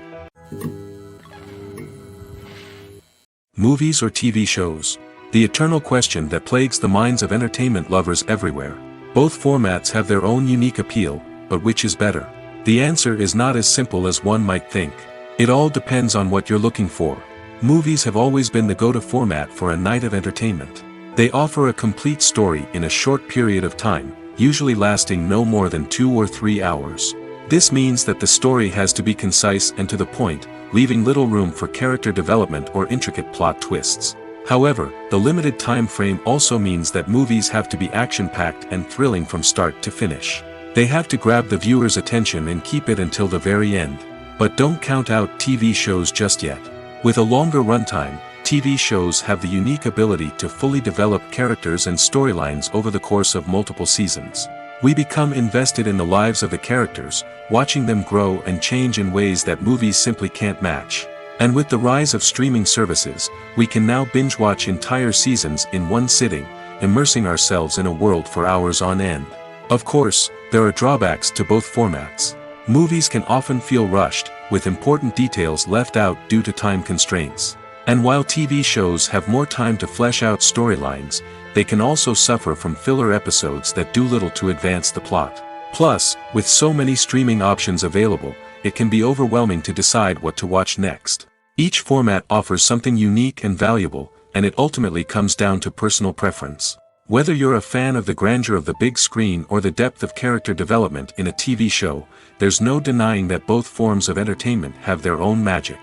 Movies or TV shows? The eternal question that plagues the minds of entertainment lovers everywhere. Both formats have their own unique appeal, but which is better? The answer is not as simple as one might think. It all depends on what you're looking for. Movies have always been the go-to format for a night of entertainment. They offer a complete story in a short period of time, usually lasting no more than 2 or 3 hours. This means that the story has to be concise and to the point, leaving little room for character development or intricate plot twists. However, the limited time frame also means that movies have to be action-packed and thrilling from start to finish. They have to grab the viewer's attention and keep it until the very end. But don't count out TV shows just yet. With a longer runtime, TV shows have the unique ability to fully develop characters and storylines over the course of multiple seasons. We become invested in the lives of the characters, watching them grow and change in ways that movies simply can't match. And with the rise of streaming services, we can now binge-watch entire seasons in one sitting, immersing ourselves in a world for hours on end. Of course, there are drawbacks to both formats. Movies can often feel rushed, with important details left out due to time constraints. And while TV shows have more time to flesh out storylines, they can also suffer from filler episodes that do little to advance the plot. Plus, with so many streaming options available, it can be overwhelming to decide what to watch next. Each format offers something unique and valuable, and it ultimately comes down to personal preference. Whether you're a fan of the grandeur of the big screen or the depth of character development in a TV show, there's no denying that both forms of entertainment have their own magic.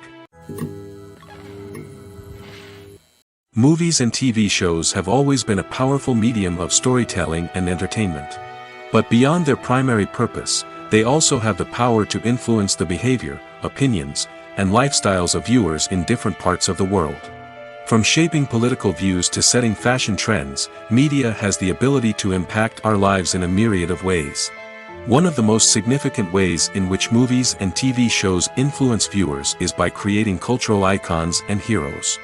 Movies and TV shows have always been a powerful medium of storytelling and entertainment. But beyond their primary purpose, they also have the power to influence the behavior, opinions, and lifestyles of viewers in different parts of the world. From shaping political views to setting fashion trends, media has the ability to impact our lives in a myriad of ways. One of the most significant ways in which movies and TV shows influence viewers is by creating cultural icons and heroes.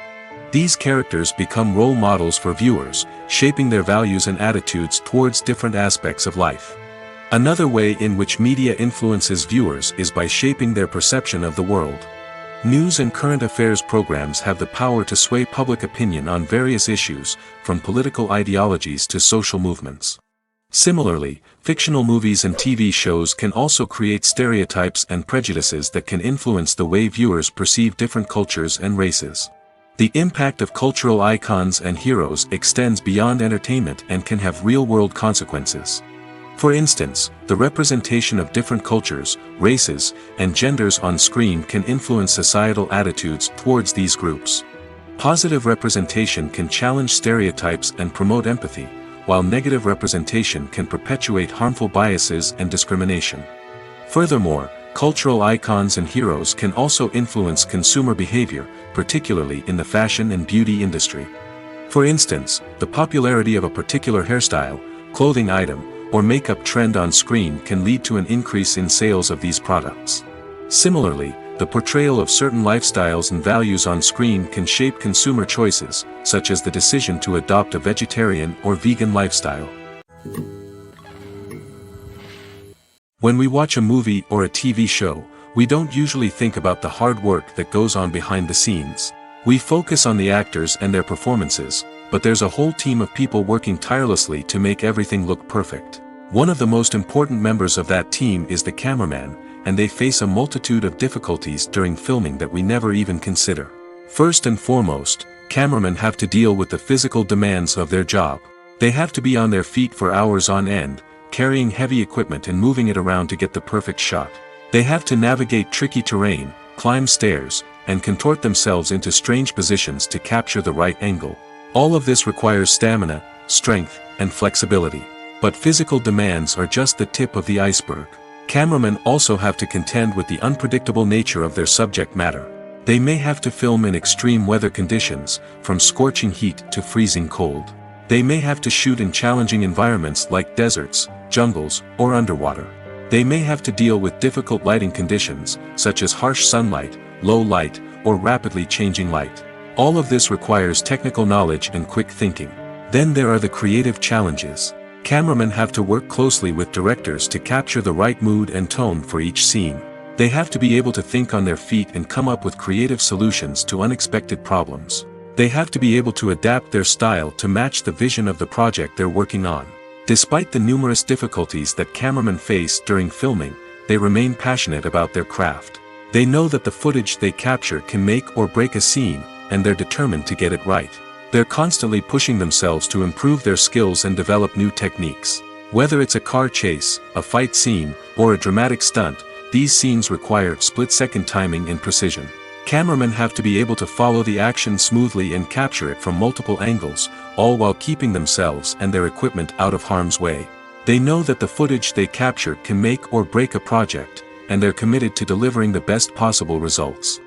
These characters become role models for viewers, shaping their values and attitudes towards different aspects of life. Another way in which media influences viewers is by shaping their perception of the world. News and current affairs programs have the power to sway public opinion on various issues, from political ideologies to social movements. Similarly, fictional movies and TV shows can also create stereotypes and prejudices that can influence the way viewers perceive different cultures and races. The impact of cultural icons and heroes extends beyond entertainment and can have real-world consequences. For instance, the representation of different cultures, races, and genders on screen can influence societal attitudes towards these groups. Positive representation can challenge stereotypes and promote empathy, while negative representation can perpetuate harmful biases and discrimination. Furthermore, cultural icons and heroes can also influence consumer behavior, particularly in the fashion and beauty industry. For instance, the popularity of a particular hairstyle, clothing item, or makeup trend on screen can lead to an increase in sales of these products. Similarly, the portrayal of certain lifestyles and values on screen can shape consumer choices, such as the decision to adopt a vegetarian or vegan lifestyle. When we watch a movie or a TV show, we don't usually think about the hard work that goes on behind the scenes. We focus on the actors and their performances, but there's a whole team of people working tirelessly to make everything look perfect. One of the most important members of that team is the cameraman, and they face a multitude of difficulties during filming that we never even consider. First and foremost, cameramen have to deal with the physical demands of their job. They have to be on their feet for hours on end, carrying heavy equipment and moving it around to get the perfect shot. They have to navigate tricky terrain, climb stairs, and contort themselves into strange positions to capture the right angle. All of this requires stamina, strength, and flexibility. But physical demands are just the tip of the iceberg. Cameramen also have to contend with the unpredictable nature of their subject matter. They may have to film in extreme weather conditions, from scorching heat to freezing cold. They may have to shoot in challenging environments like deserts, jungles, or underwater. They may have to deal with difficult lighting conditions, such as harsh sunlight, low light, or rapidly changing light. All of this requires technical knowledge and quick thinking. Then there are the creative challenges. Cameramen have to work closely with directors to capture the right mood and tone for each scene. They have to be able to think on their feet and come up with creative solutions to unexpected problems. They have to be able to adapt their style to match the vision of the project they're working on. Despite the numerous difficulties that cameramen face during filming, they remain passionate about their craft. They know that the footage they capture can make or break a scene, and they're determined to get it right. They're constantly pushing themselves to improve their skills and develop new techniques. Whether it's a car chase, a fight scene, or a dramatic stunt, these scenes require split-second timing and precision. Cameramen have to be able to follow the action smoothly and capture it from multiple angles, all while keeping themselves and their equipment out of harm's way. They know that the footage they capture can make or break a project, and they're committed to delivering the best possible results.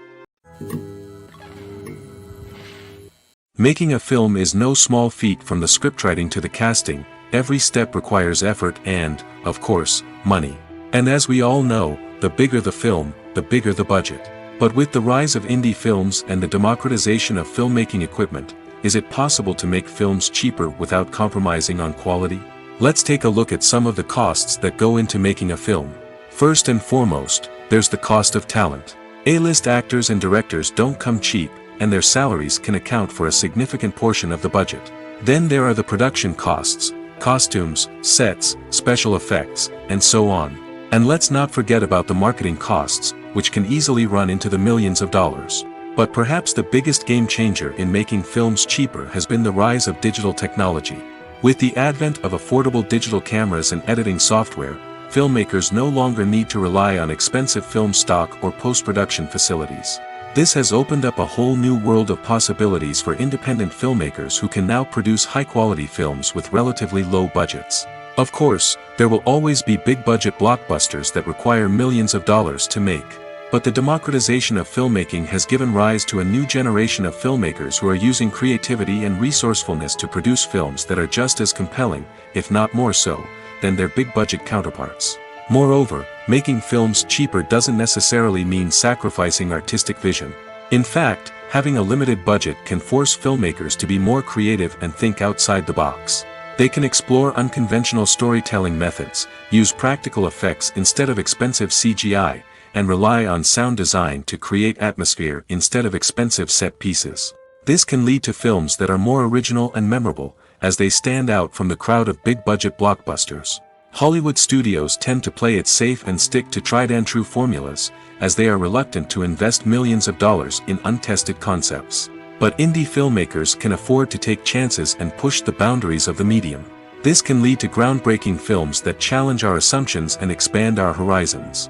Making a film is no small feat. From the scriptwriting to the casting, every step requires effort and, of course, money. And as we all know, the bigger the film, the bigger the budget. But with the rise of indie films and the democratization of filmmaking equipment, is it possible to make films cheaper without compromising on quality? Let's take a look at some of the costs that go into making a film. First and foremost, there's the cost of talent. A-list actors and directors don't come cheap, and their salaries can account for a significant portion of the budget. Then there are the production costs, costumes, sets, special effects, and so on. And let's not forget about the marketing costs, which can easily run into the millions of dollars. But perhaps the biggest game changer in making films cheaper has been the rise of digital technology. With the advent of affordable digital cameras and editing software, filmmakers no longer need to rely on expensive film stock or post-production facilities. This has opened up a whole new world of possibilities for independent filmmakers who can now produce high-quality films with relatively low budgets. Of course, there will always be big-budget blockbusters that require millions of dollars to make. But the democratization of filmmaking has given rise to a new generation of filmmakers who are using creativity and resourcefulness to produce films that are just as compelling, if not more so, than their big-budget counterparts. Moreover, making films cheaper doesn't necessarily mean sacrificing artistic vision. In fact, having a limited budget can force filmmakers to be more creative and think outside the box. They can explore unconventional storytelling methods, use practical effects instead of expensive CGI, and rely on sound design to create atmosphere instead of expensive set pieces. This can lead to films that are more original and memorable, as they stand out from the crowd of big-budget blockbusters. Hollywood studios tend to play it safe and stick to tried-and-true formulas, as they are reluctant to invest millions of dollars in untested concepts. But indie filmmakers can afford to take chances and push the boundaries of the medium. This can lead to groundbreaking films that challenge our assumptions and expand our horizons.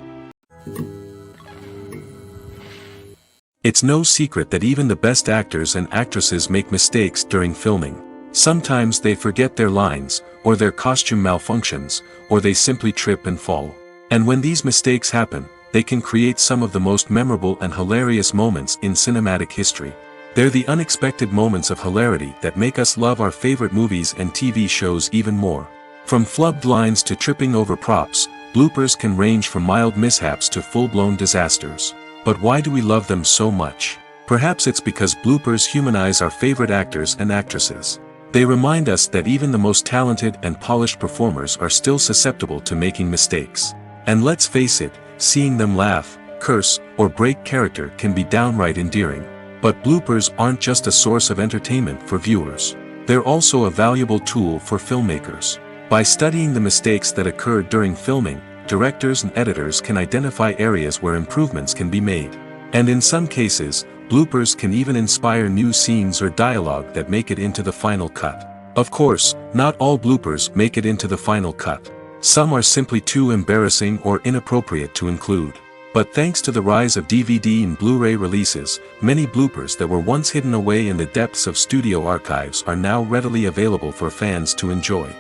It's no secret that even the best actors and actresses make mistakes during filming. Sometimes they forget their lines, or their costume malfunctions, or they simply trip and fall. And when these mistakes happen, they can create some of the most memorable and hilarious moments in cinematic history. They're the unexpected moments of hilarity that make us love our favorite movies and TV shows even more. From flubbed lines to tripping over props, bloopers can range from mild mishaps to full-blown disasters. But why do we love them so much? Perhaps it's because bloopers humanize our favorite actors and actresses. They remind us that even the most talented and polished performers are still susceptible to making mistakes. And let's face it, seeing them laugh, curse, or break character can be downright endearing. But bloopers aren't just a source of entertainment for viewers. They're also a valuable tool for filmmakers. By studying the mistakes that occurred during filming, directors and editors can identify areas where improvements can be made. And in some cases, bloopers can even inspire new scenes or dialogue that make it into the final cut. Of course, not all bloopers make it into the final cut. Some are simply too embarrassing or inappropriate to include. But thanks to the rise of DVD and Blu-ray releases, many bloopers that were once hidden away in the depths of studio archives are now readily available for fans to enjoy.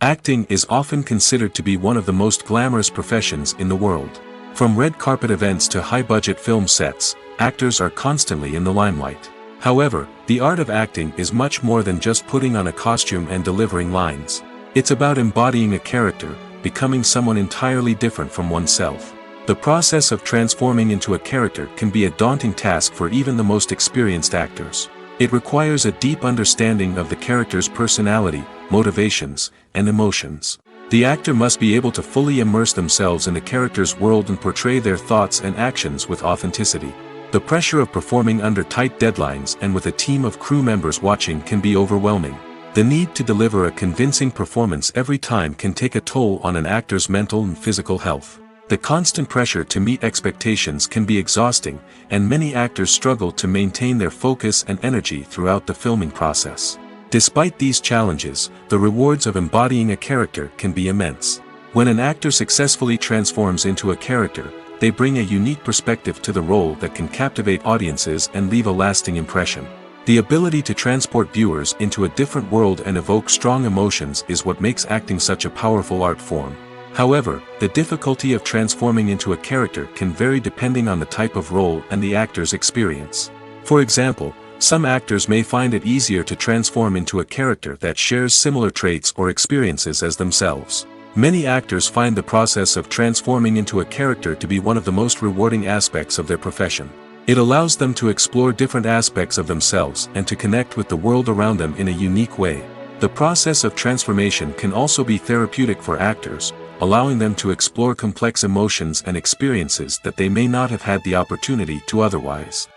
Acting is often considered to be one of the most glamorous professions in the world. From red carpet events to high-budget film sets, actors are constantly in the limelight. However, the art of acting is much more than just putting on a costume and delivering lines. It's about embodying a character, becoming someone entirely different from oneself. The process of transforming into a character can be a daunting task for even the most experienced actors. It requires a deep understanding of the character's personality, motivations, and emotions. The actor must be able to fully immerse themselves in the character's world and portray their thoughts and actions with authenticity. The pressure of performing under tight deadlines and with a team of crew members watching can be overwhelming. The need to deliver a convincing performance every time can take a toll on an actor's mental and physical health. The constant pressure to meet expectations can be exhausting, and many actors struggle to maintain their focus and energy throughout the filming process. Despite these challenges, the rewards of embodying a character can be immense. When an actor successfully transforms into a character, they bring a unique perspective to the role that can captivate audiences and leave a lasting impression. The ability to transport viewers into a different world and evoke strong emotions is what makes acting such a powerful art form. However, the difficulty of transforming into a character can vary depending on the type of role and the actor's experience. For example, some actors may find it easier to transform into a character that shares similar traits or experiences as themselves. Many actors find the process of transforming into a character to be one of the most rewarding aspects of their profession. It allows them to explore different aspects of themselves and to connect with the world around them in a unique way. The process of transformation can also be therapeutic for actors, allowing them to explore complex emotions and experiences that they may not have had the opportunity to otherwise.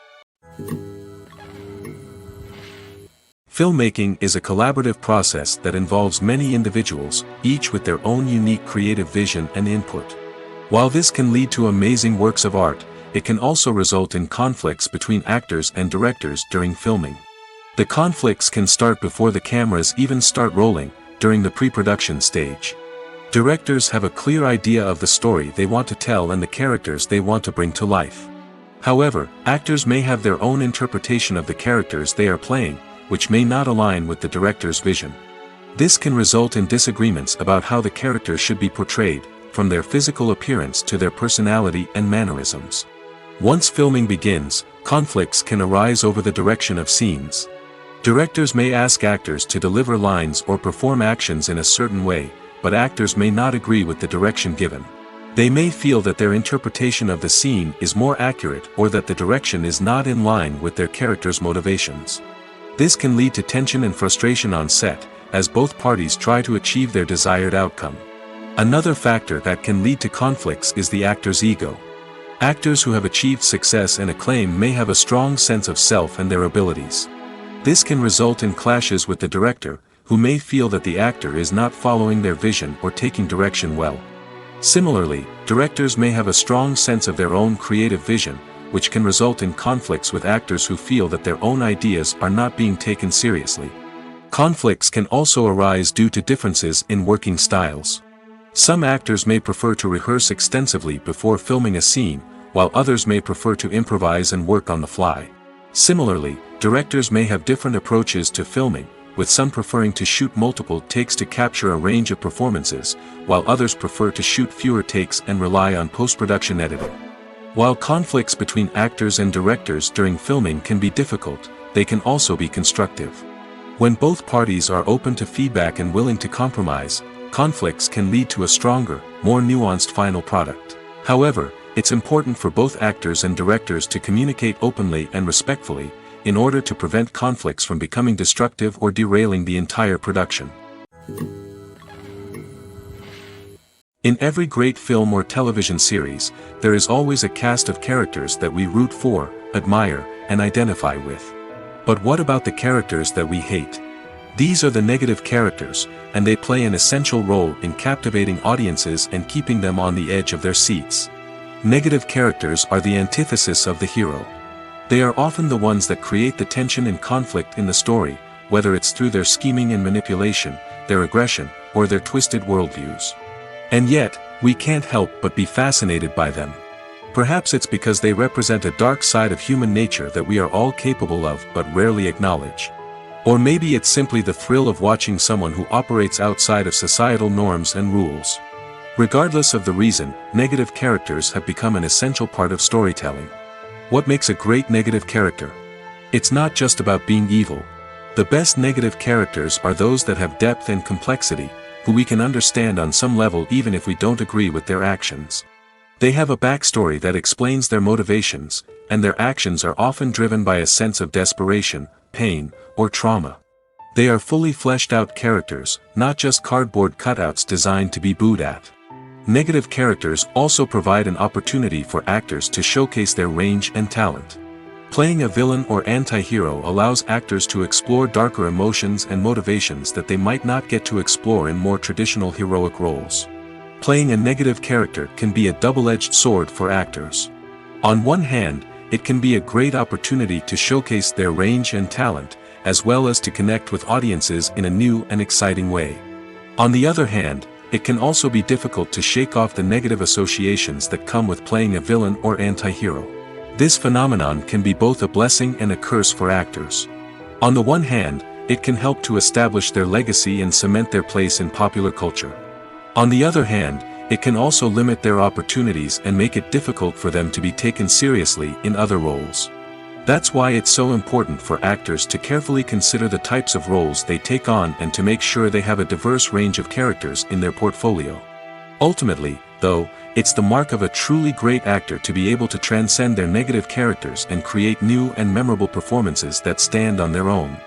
Filmmaking is a collaborative process that involves many individuals, each with their own unique creative vision and input. While this can lead to amazing works of art, it can also result in conflicts between actors and directors during filming. The conflicts can start before the cameras even start rolling, during the pre-production stage. Directors have a clear idea of the story they want to tell and the characters they want to bring to life. However, actors may have their own interpretation of the characters they are playing, which may not align with the director's vision. This can result in disagreements about how the characters should be portrayed, from their physical appearance to their personality and mannerisms. Once filming begins, conflicts can arise over the direction of scenes. Directors may ask actors to deliver lines or perform actions in a certain way, but actors may not agree with the direction given. They may feel that their interpretation of the scene is more accurate or that the direction is not in line with their character's motivations. This can lead to tension and frustration on set, as both parties try to achieve their desired outcome. Another factor that can lead to conflicts is the actor's ego. Actors who have achieved success and acclaim may have a strong sense of self and their abilities. This can result in clashes with the director, who may feel that the actor is not following their vision or taking direction well. Similarly, directors may have a strong sense of their own creative vision, which can result in conflicts with actors who feel that their own ideas are not being taken seriously. Conflicts can also arise due to differences in working styles. Some actors may prefer to rehearse extensively before filming a scene, while others may prefer to improvise and work on the fly. Similarly, directors may have different approaches to filming, with some preferring to shoot multiple takes to capture a range of performances, while others prefer to shoot fewer takes and rely on post-production editing. While conflicts between actors and directors during filming can be difficult, they can also be constructive. When both parties are open to feedback and willing to compromise, conflicts can lead to a stronger, more nuanced final product. However, it's important for both actors and directors to communicate openly and respectfully, in order to prevent conflicts from becoming destructive or derailing the entire production. In every great film or television series, there is always a cast of characters that we root for, admire, and identify with. But what about the characters that we hate? These are the negative characters, and they play an essential role in captivating audiences and keeping them on the edge of their seats. Negative characters are the antithesis of the hero. They are often the ones that create the tension and conflict in the story, whether it's through their scheming and manipulation, their aggression, or their twisted worldviews. And yet, we can't help but be fascinated by them. Perhaps it's because they represent a dark side of human nature that we are all capable of but rarely acknowledge. Or maybe it's simply the thrill of watching someone who operates outside of societal norms and rules. Regardless of the reason, negative characters have become an essential part of storytelling. What makes a great negative character? It's not just about being evil. The best negative characters are those that have depth and complexity, who we can understand on some level even if we don't agree with their actions. They have a backstory that explains their motivations, and their actions are often driven by a sense of desperation, pain, or trauma. They are fully fleshed out characters, not just cardboard cutouts designed to be booed at. Negative characters also provide an opportunity for actors to showcase their range and talent. Playing a villain or anti-hero allows actors to explore darker emotions and motivations that they might not get to explore in more traditional heroic roles. Playing a negative character can be a double-edged sword for actors. On one hand, it can be a great opportunity to showcase their range and talent, as well as to connect with audiences in a new and exciting way. On the other hand, it can also be difficult to shake off the negative associations that come with playing a villain or anti-hero. This phenomenon can be both a blessing and a curse for actors. On the one hand, it can help to establish their legacy and cement their place in popular culture. On the other hand, it can also limit their opportunities and make it difficult for them to be taken seriously in other roles. That's why it's so important for actors to carefully consider the types of roles they take on and to make sure they have a diverse range of characters in their portfolio. Ultimately, though, it's the mark of a truly great actor to be able to transcend their negative characters and create new and memorable performances that stand on their own.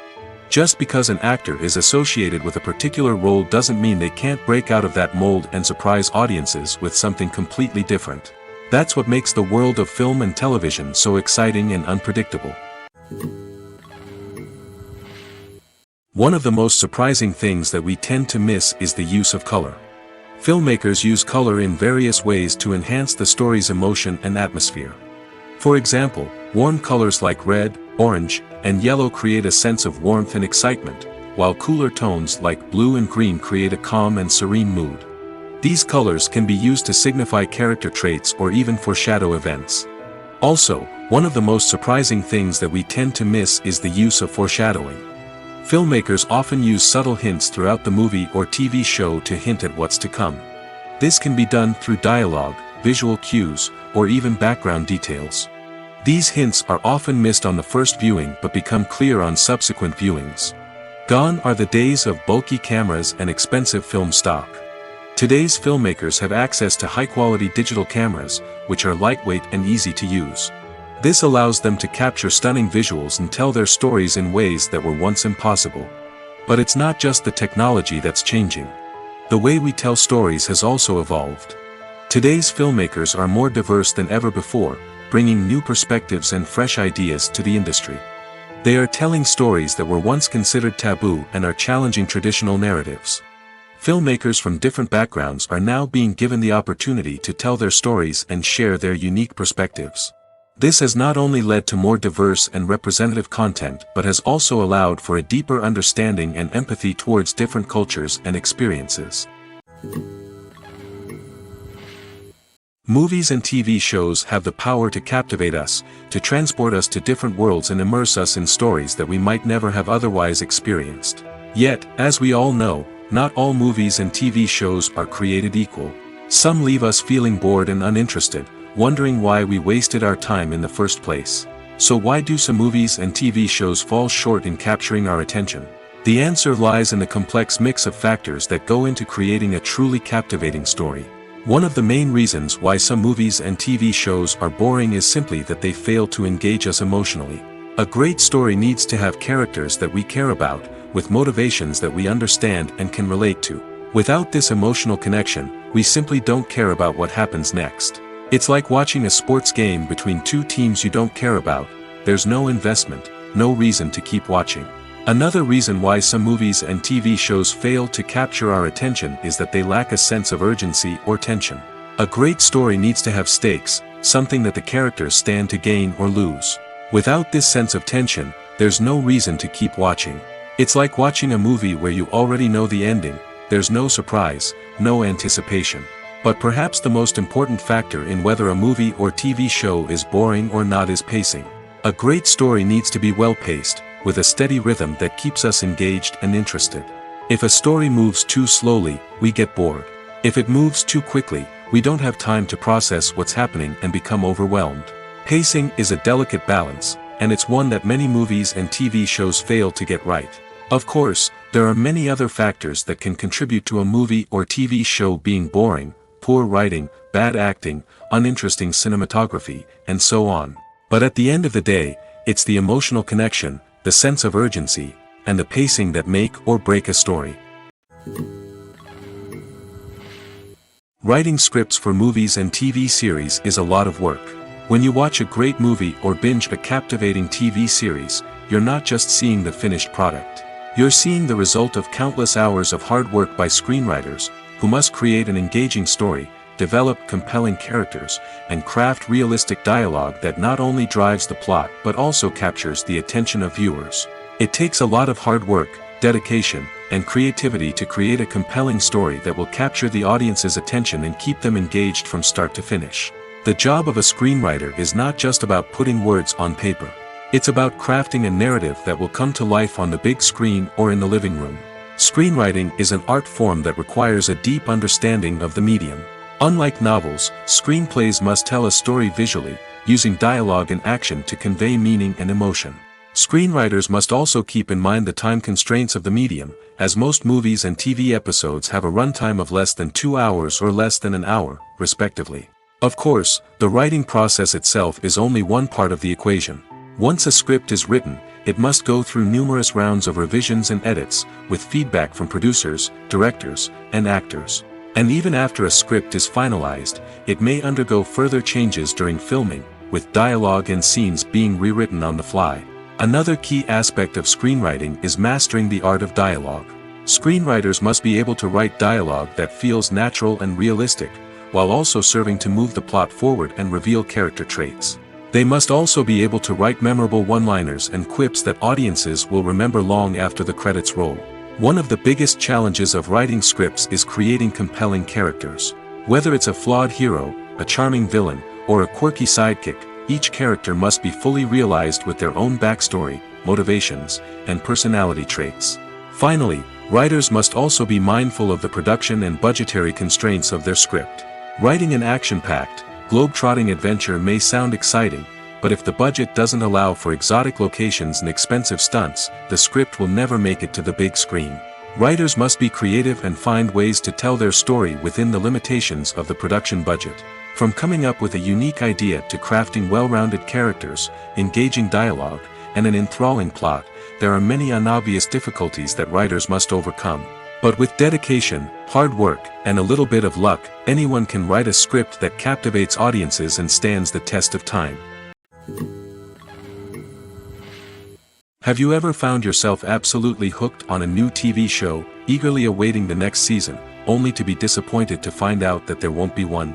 Just because an actor is associated with a particular role doesn't mean they can't break out of that mold and surprise audiences with something completely different. That's what makes the world of film and television so exciting and unpredictable. One of the most surprising things that we tend to miss is the use of color. Filmmakers use color in various ways to enhance the story's emotion and atmosphere. For example, warm colors like red, orange, and yellow create a sense of warmth and excitement, while cooler tones like blue and green create a calm and serene mood. These colors can be used to signify character traits or even foreshadow events. Also, one of the most surprising things that we tend to miss is the use of foreshadowing. Filmmakers often use subtle hints throughout the movie or TV show to hint at what's to come. This can be done through dialogue, visual cues, or even background details. These hints are often missed on the first viewing but become clear on subsequent viewings. Gone are the days of bulky cameras and expensive film stock. Today's filmmakers have access to high-quality digital cameras, which are lightweight and easy to use. This allows them to capture stunning visuals and tell their stories in ways that were once impossible. But it's not just the technology that's changing. The way we tell stories has also evolved. Today's filmmakers are more diverse than ever before, bringing new perspectives and fresh ideas to the industry. They are telling stories that were once considered taboo and are challenging traditional narratives. Filmmakers from different backgrounds are now being given the opportunity to tell their stories and share their unique perspectives. This has not only led to more diverse and representative content but has also allowed for a deeper understanding and empathy towards different cultures and experiences. Movies and TV shows have the power to captivate us, to transport us to different worlds and immerse us in stories that we might never have otherwise experienced. Yet, as we all know, not all movies and TV shows are created equal. Some leave us feeling bored and uninterested, wondering why we wasted our time in the first place. So why do some movies and TV shows fall short in capturing our attention? The answer lies in the complex mix of factors that go into creating a truly captivating story. One of the main reasons why some movies and TV shows are boring is simply that they fail to engage us emotionally. A great story needs to have characters that we care about, with motivations that we understand and can relate to. Without this emotional connection, we simply don't care about what happens next. It's like watching a sports game between two teams you don't care about. There's no investment, no reason to keep watching. Another reason why some movies and TV shows fail to capture our attention is that they lack a sense of urgency or tension. A great story needs to have stakes, something that the characters stand to gain or lose. Without this sense of tension, there's no reason to keep watching. It's like watching a movie where you already know the ending, there's no surprise, no anticipation. But perhaps the most important factor in whether a movie or TV show is boring or not is pacing. A great story needs to be well-paced, with a steady rhythm that keeps us engaged and interested. If a story moves too slowly, we get bored. If it moves too quickly, we don't have time to process what's happening and become overwhelmed. Pacing is a delicate balance, and it's one that many movies and TV shows fail to get right. Of course, there are many other factors that can contribute to a movie or TV show being boring: poor writing, bad acting, uninteresting cinematography, and so on. But at the end of the day, it's the emotional connection, the sense of urgency, and the pacing that make or break a story. Writing scripts for movies and TV series is a lot of work. When you watch a great movie or binge a captivating TV series, you're not just seeing the finished product. You're seeing the result of countless hours of hard work by screenwriters, who must create an engaging story, develop compelling characters, and craft realistic dialogue that not only drives the plot but also captures the attention of viewers. It takes a lot of hard work, dedication, and creativity to create a compelling story that will capture the audience's attention and keep them engaged from start to finish. The job of a screenwriter is not just about putting words on paper. It's about crafting a narrative that will come to life on the big screen or in the living room. Screenwriting is an art form that requires a deep understanding of the medium. Unlike novels, screenplays must tell a story visually, using dialogue and action to convey meaning and emotion. Screenwriters must also keep in mind the time constraints of the medium, as most movies and TV episodes have a runtime of less than 2 hours or less than an hour, respectively. Of course, the writing process itself is only one part of the equation. Once a script is written, it must go through numerous rounds of revisions and edits, with feedback from producers, directors, and actors. And even after a script is finalized, it may undergo further changes during filming, with dialogue and scenes being rewritten on the fly. Another key aspect of screenwriting is mastering the art of dialogue. Screenwriters must be able to write dialogue that feels natural and realistic, while also serving to move the plot forward and reveal character traits. They must also be able to write memorable one-liners and quips that audiences will remember long after the credits roll. One of the biggest challenges of writing scripts is creating compelling characters. Whether it's a flawed hero, a charming villain, or a quirky sidekick, each character must be fully realized with their own backstory, motivations, and personality traits. Finally, writers must also be mindful of the production and budgetary constraints of their script. Writing an action-packed, globe-trotting adventure may sound exciting, but if the budget doesn't allow for exotic locations and expensive stunts, the script will never make it to the big screen. Writers must be creative and find ways to tell their story within the limitations of the production budget. From coming up with a unique idea to crafting well-rounded characters, engaging dialogue, and an enthralling plot, there are many unobvious difficulties that writers must overcome. But with dedication, hard work, and a little bit of luck, anyone can write a script that captivates audiences and stands the test of time. Have you ever found yourself absolutely hooked on a new TV show, eagerly awaiting the next season, only to be disappointed to find out that there won't be one?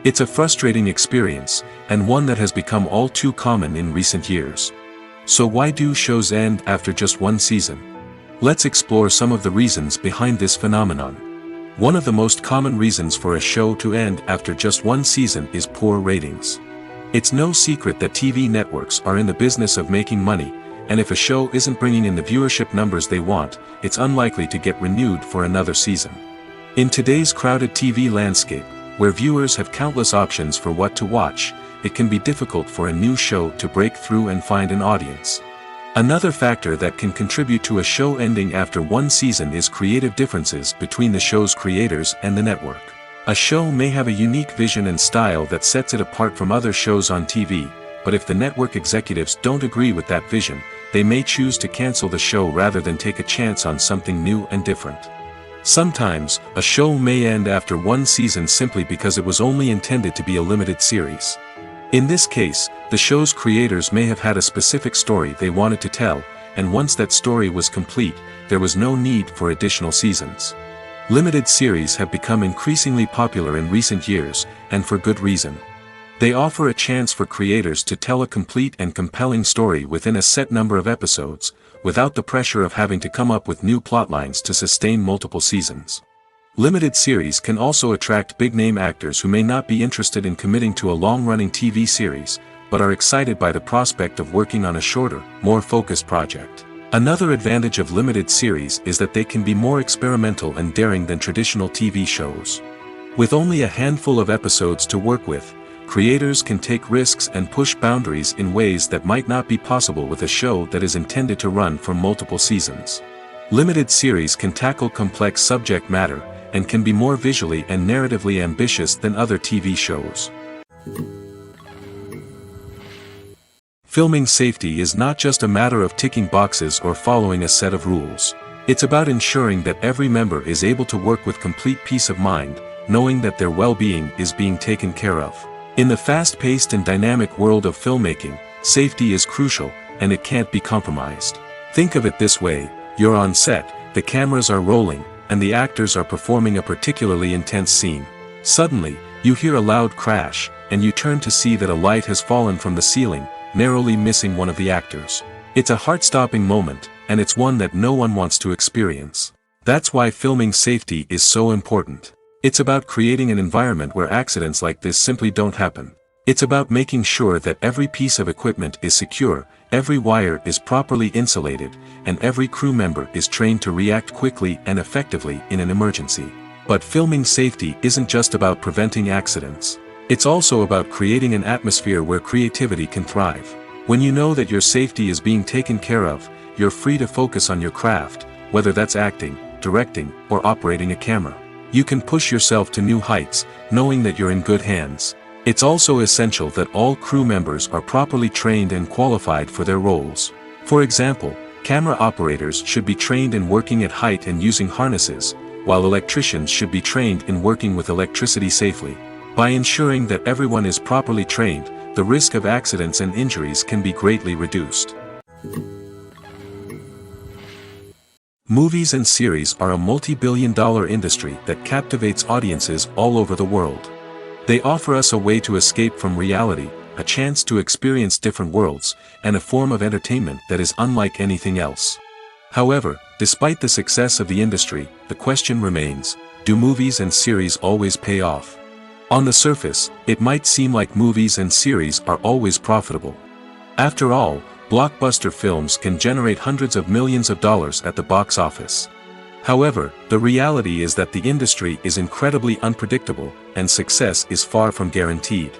It's a frustrating experience, and one that has become all too common in recent years. So why do shows end after just one season? Let's explore some of the reasons behind this phenomenon. One of the most common reasons for a show to end after just one season is poor ratings. It's no secret that TV networks are in the business of making money, and if a show isn't bringing in the viewership numbers they want, it's unlikely to get renewed for another season. In today's crowded TV landscape, where viewers have countless options for what to watch, it can be difficult for a new show to break through and find an audience. Another factor that can contribute to a show ending after one season is creative differences between the show's creators and the network. A show may have a unique vision and style that sets it apart from other shows on TV, but if the network executives don't agree with that vision, they may choose to cancel the show rather than take a chance on something new and different. Sometimes, a show may end after one season simply because it was only intended to be a limited series. In this case, the show's creators may have had a specific story they wanted to tell, and once that story was complete, there was no need for additional seasons. Limited series have become increasingly popular in recent years, and for good reason. They offer a chance for creators to tell a complete and compelling story within a set number of episodes, without the pressure of having to come up with new plotlines to sustain multiple seasons. Limited series can also attract big-name actors who may not be interested in committing to a long-running TV series, but are excited by the prospect of working on a shorter, more focused project. Another advantage of limited series is that they can be more experimental and daring than traditional TV shows. With only a handful of episodes to work with, creators can take risks and push boundaries in ways that might not be possible with a show that is intended to run for multiple seasons. Limited series can tackle complex subject matter, and can be more visually and narratively ambitious than other TV shows. Filming safety is not just a matter of ticking boxes or following a set of rules. It's about ensuring that every member is able to work with complete peace of mind, knowing that their well-being is being taken care of. In the fast-paced and dynamic world of filmmaking, safety is crucial, and it can't be compromised. Think of it this way: you're on set, the cameras are rolling, and the actors are performing a particularly intense scene. Suddenly, you hear a loud crash, and you turn to see that a light has fallen from the ceiling, narrowly missing one of the actors. It's a heart-stopping moment, and it's one that no one wants to experience. That's why filming safety is so important. It's about creating an environment where accidents like this simply don't happen. It's about making sure that every piece of equipment is secure, every wire is properly insulated, and every crew member is trained to react quickly and effectively in an emergency. But filming safety isn't just about preventing accidents. It's also about creating an atmosphere where creativity can thrive. When you know that your safety is being taken care of, you're free to focus on your craft, whether that's acting, directing, or operating a camera. You can push yourself to new heights, knowing that you're in good hands. It's also essential that all crew members are properly trained and qualified for their roles. For example, camera operators should be trained in working at height and using harnesses, while electricians should be trained in working with electricity safely. By ensuring that everyone is properly trained, the risk of accidents and injuries can be greatly reduced. Movies and series are a multi-billion-dollar industry that captivates audiences all over the world. They offer us a way to escape from reality, a chance to experience different worlds, and a form of entertainment that is unlike anything else. However, despite the success of the industry, the question remains: do movies and series always pay off? On the surface, it might seem like movies and series are always profitable. After all, blockbuster films can generate hundreds of millions of dollars at the box office. However, the reality is that the industry is incredibly unpredictable, and success is far from guaranteed.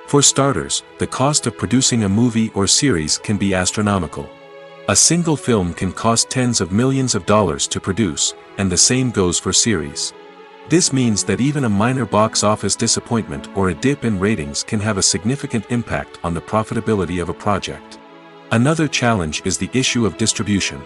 For starters, the cost of producing a movie or series can be astronomical. A single film can cost tens of millions of dollars to produce, and the same goes for series. This means that even a minor box office disappointment or a dip in ratings can have a significant impact on the profitability of a project. Another challenge is the issue of distribution.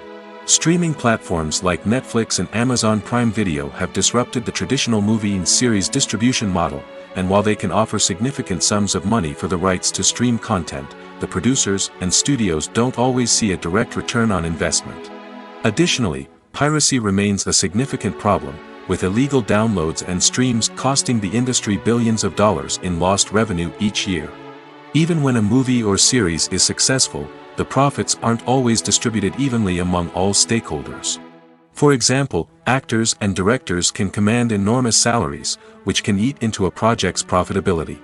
Streaming platforms like Netflix and Amazon Prime Video have disrupted the traditional movie and series distribution model, and while they can offer significant sums of money for the rights to stream content, the producers and studios don't always see a direct return on investment. Additionally, piracy remains a significant problem, with illegal downloads and streams costing the industry billions of dollars in lost revenue each year. Even when a movie or series is successful, the profits aren't always distributed evenly among all stakeholders. For example, actors and directors can command enormous salaries, which can eat into a project's profitability.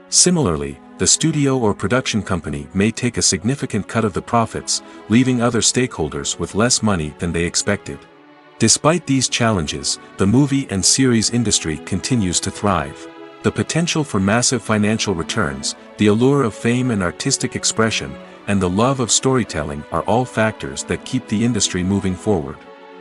Similarly, the studio or production company may take a significant cut of the profits, leaving other stakeholders with less money than they expected. Despite these challenges, the movie and series industry continues to thrive. The potential for massive financial returns, the allure of fame and artistic expression, and the love of storytelling are all factors that keep the industry moving forward.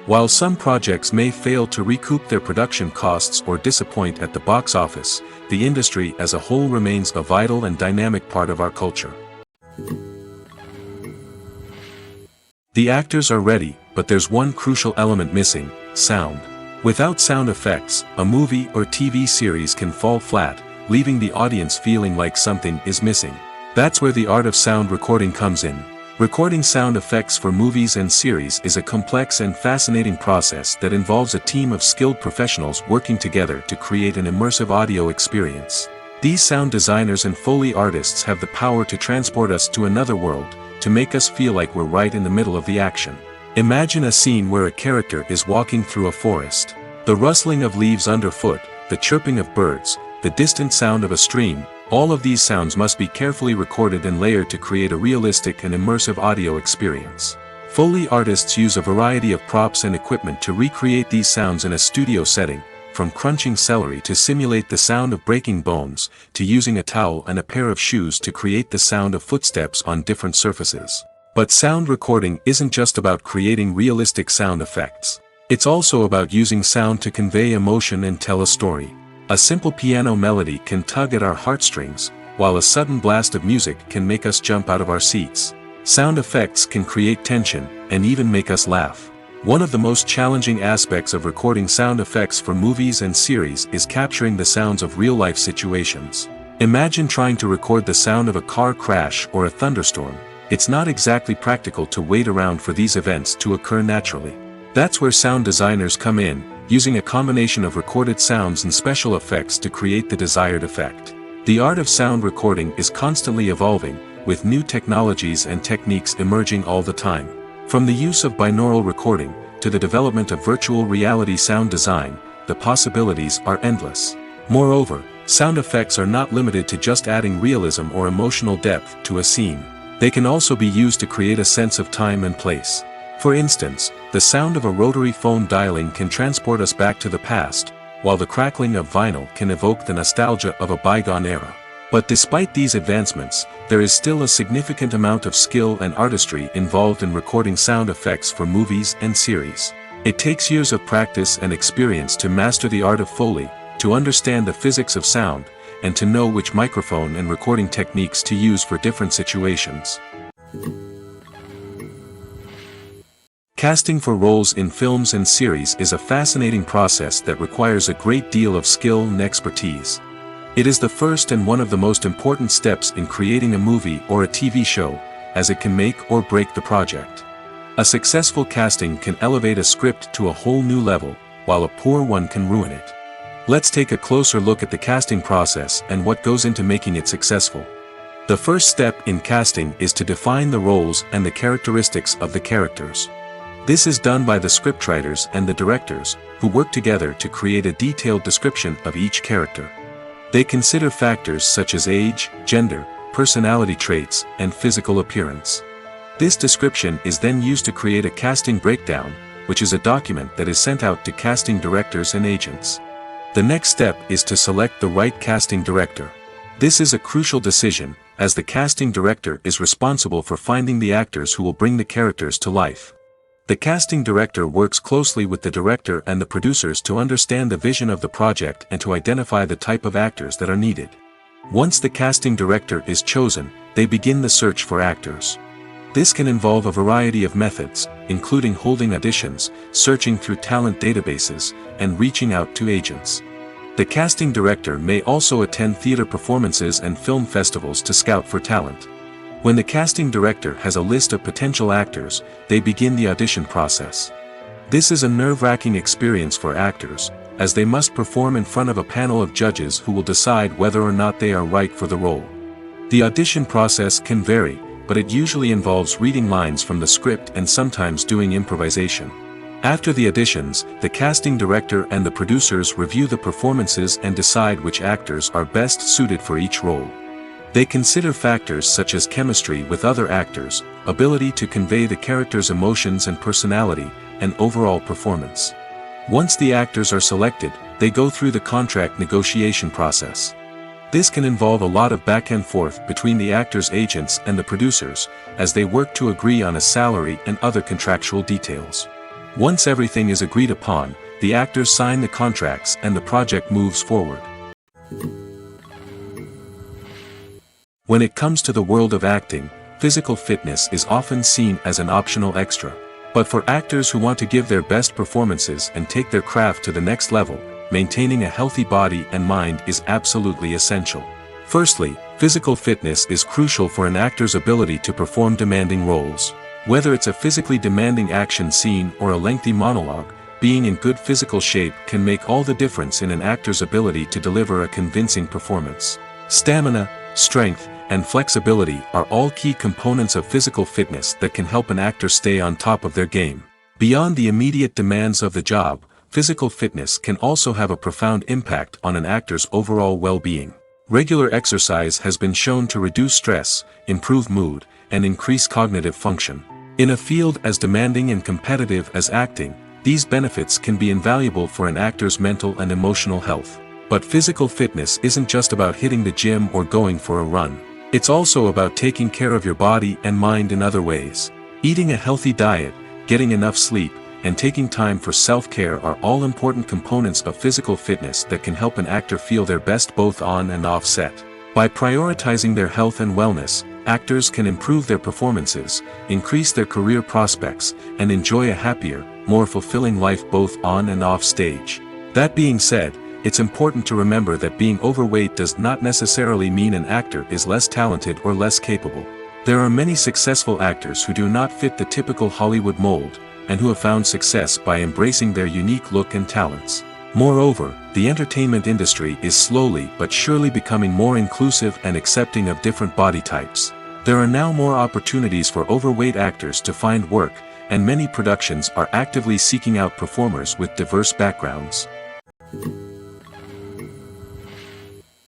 While some projects may fail to recoup their production costs or disappoint at the box office, the industry as a whole remains a vital and dynamic part of our culture. The actors are ready, but there's one crucial element missing: sound. Without sound effects, a movie or TV series can fall flat, leaving the audience feeling like something is missing. That's where the art of sound recording comes in. Recording sound effects for movies and series is a complex and fascinating process that involves a team of skilled professionals working together to create an immersive audio experience. These sound designers and Foley artists have the power to transport us to another world, to make us feel like we're right in the middle of the action. Imagine a scene where a character is walking through a forest. The rustling of leaves underfoot, the chirping of birds, the distant sound of a stream, all of these sounds must be carefully recorded and layered to create a realistic and immersive audio experience. Foley artists use a variety of props and equipment to recreate these sounds in a studio setting, from crunching celery to simulate the sound of breaking bones, to using a towel and a pair of shoes to create the sound of footsteps on different surfaces. But sound recording isn't just about creating realistic sound effects. It's also about using sound to convey emotion and tell a story. A simple piano melody can tug at our heartstrings, while a sudden blast of music can make us jump out of our seats. Sound effects can create tension, and even make us laugh. One of the most challenging aspects of recording sound effects for movies and series is capturing the sounds of real-life situations. Imagine trying to record the sound of a car crash or a thunderstorm. It's not exactly practical to wait around for these events to occur naturally. That's where sound designers come in, using a combination of recorded sounds and special effects to create the desired effect. The art of sound recording is constantly evolving, with new technologies and techniques emerging all the time. From the use of binaural recording, to the development of virtual reality sound design, the possibilities are endless. Moreover, sound effects are not limited to just adding realism or emotional depth to a scene. They can also be used to create a sense of time and place. For instance, the sound of a rotary phone dialing can transport us back to the past, while the crackling of vinyl can evoke the nostalgia of a bygone era. But despite these advancements, there is still a significant amount of skill and artistry involved in recording sound effects for movies and series. It takes years of practice and experience to master the art of Foley, to understand the physics of sound, and to know which microphone and recording techniques to use for different situations. Casting for roles in films and series is a fascinating process that requires a great deal of skill and expertise. It is the first and one of the most important steps in creating a movie or a TV show, as it can make or break the project. A successful casting can elevate a script to a whole new level, while a poor one can ruin it. Let's take a closer look at the casting process and what goes into making it successful. The first step in casting is to define the roles and the characteristics of the characters. This is done by the scriptwriters and the directors, who work together to create a detailed description of each character. They consider factors such as age, gender, personality traits, and physical appearance. This description is then used to create a casting breakdown, which is a document that is sent out to casting directors and agents. The next step is to select the right casting director. This is a crucial decision, as the casting director is responsible for finding the actors who will bring the characters to life. The casting director works closely with the director and the producers to understand the vision of the project and to identify the type of actors that are needed. Once the casting director is chosen, they begin the search for actors. This can involve a variety of methods, including holding auditions, searching through talent databases, and reaching out to agents. The casting director may also attend theater performances and film festivals to scout for talent. When the casting director has a list of potential actors, they begin the audition process. This is a nerve-wracking experience for actors, as they must perform in front of a panel of judges who will decide whether or not they are right for the role. The audition process can vary, but it usually involves reading lines from the script and sometimes doing improvisation. After the auditions, the casting director and the producers review the performances and decide which actors are best suited for each role. They consider factors such as chemistry with other actors, ability to convey the character's emotions and personality, and overall performance. Once the actors are selected, they go through the contract negotiation process. This can involve a lot of back and forth between the actors' agents and the producers, as they work to agree on a salary and other contractual details. Once everything is agreed upon, the actors sign the contracts and the project moves forward. When it comes to the world of acting, physical fitness is often seen as an optional extra. But for actors who want to give their best performances and take their craft to the next level, maintaining a healthy body and mind is absolutely essential. Firstly, Physical fitness is crucial for an actor's ability to perform demanding roles. Whether it's a physically demanding action scene or a lengthy monologue, being in good physical shape can make all the difference in an actor's ability to deliver a convincing performance. Stamina, strength, and flexibility are all key components of physical fitness that can help an actor stay on top of their game. Beyond the immediate demands of the job, physical fitness can also have a profound impact on an actor's overall well-being. Regular exercise has been shown to reduce stress, improve mood, and increase cognitive function. In a field as demanding and competitive as acting, these benefits can be invaluable for an actor's mental and emotional health. But physical fitness isn't just about hitting the gym or going for a run. It's also about taking care of your body and mind in other ways. Eating a healthy diet, getting enough sleep, and taking time for self-care are all important components of physical fitness that can help an actor feel their best both on and off set. By prioritizing their health and wellness, actors can improve their performances, increase their career prospects, and enjoy a happier, more fulfilling life both on and off stage. That being said, it's important to remember that being overweight does not necessarily mean an actor is less talented or less capable. There are many successful actors who do not fit the typical Hollywood mold, and who have found success by embracing their unique look and talents. Moreover, the entertainment industry is slowly but surely becoming more inclusive and accepting of different body types. There are now more opportunities for overweight actors to find work, and many productions are actively seeking out performers with diverse backgrounds.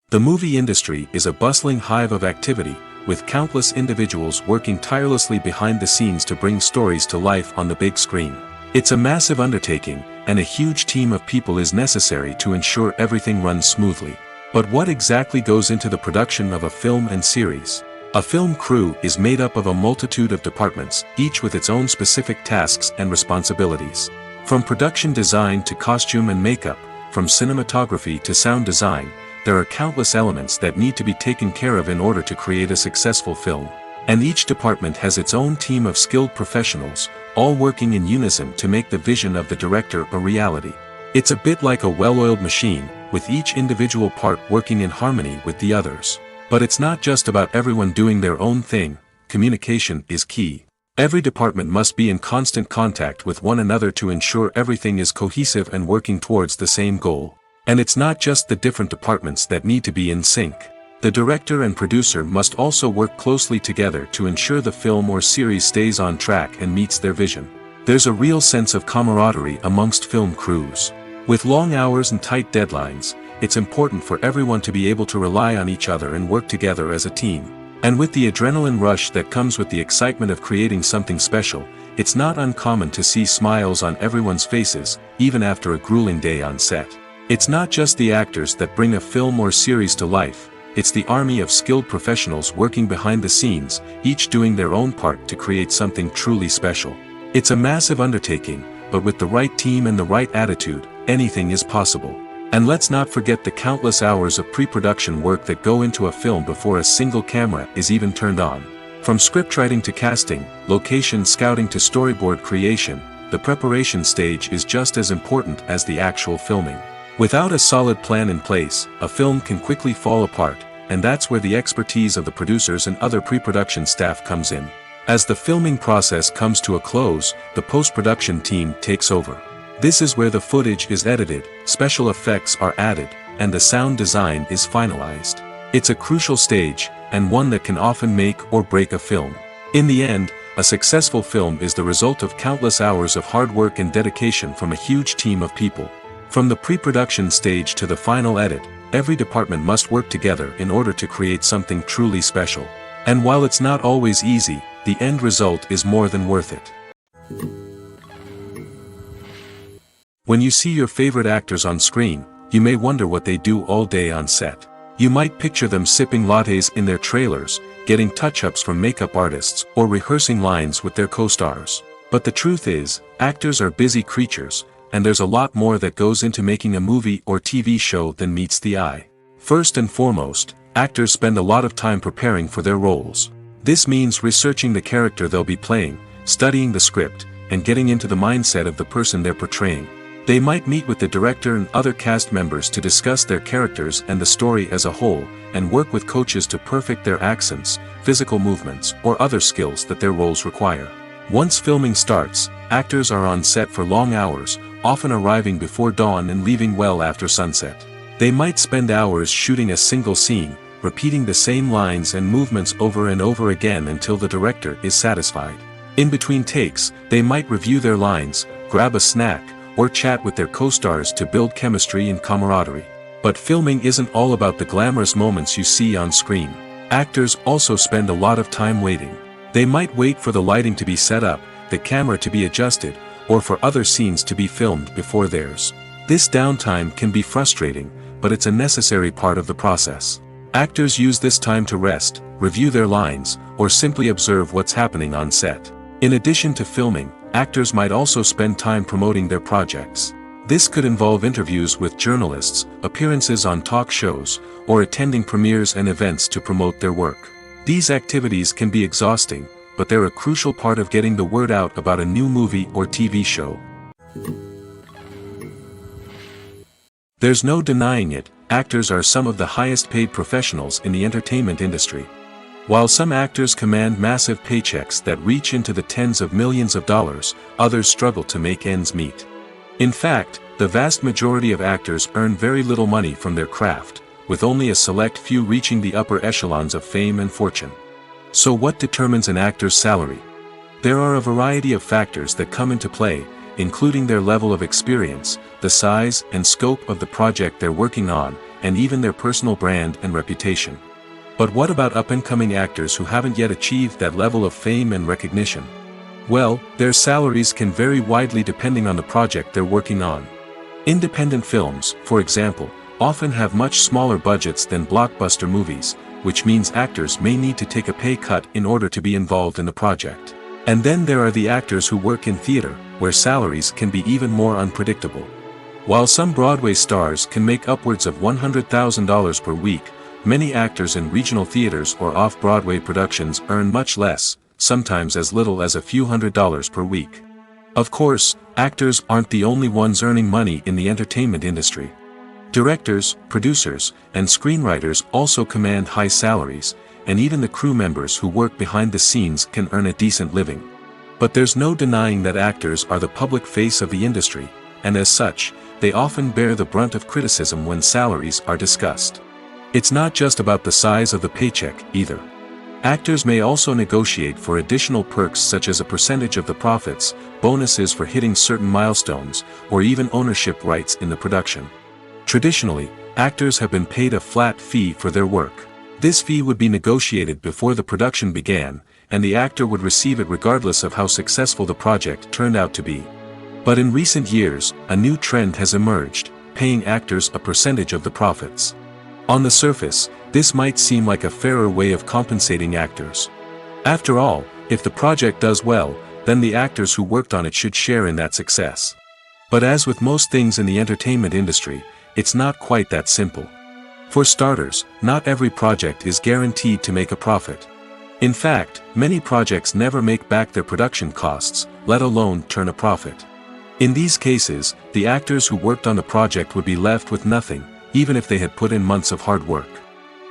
The movie industry is a bustling hive of activity, with countless individuals working tirelessly behind the scenes to bring stories to life on the big screen. It's a massive undertaking, and a huge team of people is necessary to ensure everything runs smoothly. But what exactly goes into the production of a film and series? A film crew is made up of a multitude of departments, each with its own specific tasks and responsibilities. From production design to costume and makeup, from cinematography to sound design, there are countless elements that need to be taken care of in order to create a successful film. And each department has its own team of skilled professionals, all working in unison to make the vision of the director a reality. It's a bit like a well-oiled machine, with each individual part working in harmony with the others. But it's not just about everyone doing their own thing. Communication is key. Every department must be in constant contact with one another to ensure everything is cohesive and working towards the same goal. And it's not just the different departments that need to be in sync. The director and producer must also work closely together to ensure the film or series stays on track and meets their vision. There's a real sense of camaraderie amongst film crews. With long hours and tight deadlines, it's important for everyone to be able to rely on each other and work together as a team. And with the adrenaline rush that comes with the excitement of creating something special, it's not uncommon to see smiles on everyone's faces, even after a grueling day on set. It's not just the actors that bring a film or series to life, it's the army of skilled professionals working behind the scenes, each doing their own part to create something truly special. It's a massive undertaking, but with the right team and the right attitude, anything is possible. And let's not forget the countless hours of pre-production work that go into a film before a single camera is even turned on. From scriptwriting to casting, location scouting to storyboard creation, the preparation stage is just as important as the actual filming. Without a solid plan in place, a film can quickly fall apart, and that's where the expertise of the producers and other pre-production staff comes in. As the filming process comes to a close, the post-production team takes over. This is where the footage is edited, special effects are added, and the sound design is finalized. It's a crucial stage, and one that can often make or break a film. In the end, a successful film is the result of countless hours of hard work and dedication from a huge team of people. From the pre-production stage to the final edit, every department must work together in order to create something truly special. And while it's not always easy, the end result is more than worth it. When you see your favorite actors on screen, you may wonder what they do all day on set. You might picture them sipping lattes in their trailers, getting touch-ups from makeup artists, or rehearsing lines with their co-stars. But the truth is, actors are busy creatures, and there's a lot more that goes into making a movie or TV show than meets the eye. First and foremost, actors spend a lot of time preparing for their roles. This means researching the character they'll be playing, studying the script, and getting into the mindset of the person they're portraying. They might meet with the director and other cast members to discuss their characters and the story as a whole, and work with coaches to perfect their accents, physical movements, or other skills that their roles require. Once filming starts, actors are on set for long hours, often arriving before dawn and leaving well after sunset. They might spend hours shooting a single scene, repeating the same lines and movements over and over again until the director is satisfied. In between takes, they might review their lines, grab a snack, or chat with their co-stars to build chemistry and camaraderie. But filming isn't all about the glamorous moments you see on screen. Actors also spend a lot of time waiting. They might wait for the lighting to be set up, the camera to be adjusted, or for other scenes to be filmed before theirs. This downtime can be frustrating, but it's a necessary part of the process. Actors use this time to rest, review their lines, or simply observe what's happening on set. In addition to filming, actors might also spend time promoting their projects. This could involve interviews with journalists, appearances on talk shows, or attending premieres and events to promote their work. These activities can be exhausting, but they're a crucial part of getting the word out about a new movie or TV show. There's no denying it, actors are some of the highest paid professionals in the entertainment industry. While some actors command massive paychecks that reach into the tens of millions of dollars, others struggle to make ends meet. In fact, the vast majority of actors earn very little money from their craft, with only a select few reaching the upper echelons of fame and fortune. So what determines an actor's salary? There are a variety of factors that come into play, including their level of experience, the size and scope of the project they're working on, and even their personal brand and reputation. But what about up-and-coming actors who haven't yet achieved that level of fame and recognition? Well, their salaries can vary widely depending on the project they're working on. Independent films, for example, often have much smaller budgets than blockbuster movies, which means actors may need to take a pay cut in order to be involved in the project. And then there are the actors who work in theater, where salaries can be even more unpredictable. While some Broadway stars can make upwards of $100,000 per week, many actors in regional theaters or off-Broadway productions earn much less, sometimes as little as a few $100s per week. Of course, actors aren't the only ones earning money in the entertainment industry. Directors, producers, and screenwriters also command high salaries, and even the crew members who work behind the scenes can earn a decent living. But there's no denying that actors are the public face of the industry, and as such, they often bear the brunt of criticism when salaries are discussed. It's not just about the size of the paycheck, either. Actors may also negotiate for additional perks such as a percentage of the profits, bonuses for hitting certain milestones, or even ownership rights in the production. Traditionally, actors have been paid a flat fee for their work. This fee would be negotiated before the production began, and the actor would receive it regardless of how successful the project turned out to be. But in recent years, a new trend has emerged, paying actors a percentage of the profits. On the surface, this might seem like a fairer way of compensating actors. After all, if the project does well, then the actors who worked on it should share in that success. But as with most things in the entertainment industry, it's not quite that simple. For starters, not every project is guaranteed to make a profit. In fact, many projects never make back their production costs, let alone turn a profit. In these cases, the actors who worked on the project would be left with nothing, even if they had put in months of hard work.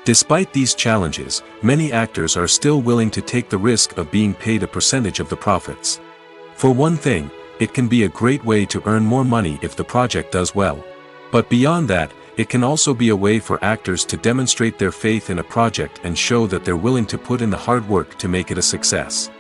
Despite these challenges, many actors are still willing to take the risk of being paid a percentage of the profits. For one thing, it can be a great way to earn more money if the project does well. But beyond that, it can also be a way for actors to demonstrate their faith in a project and show that they're willing to put in the hard work to make it a success.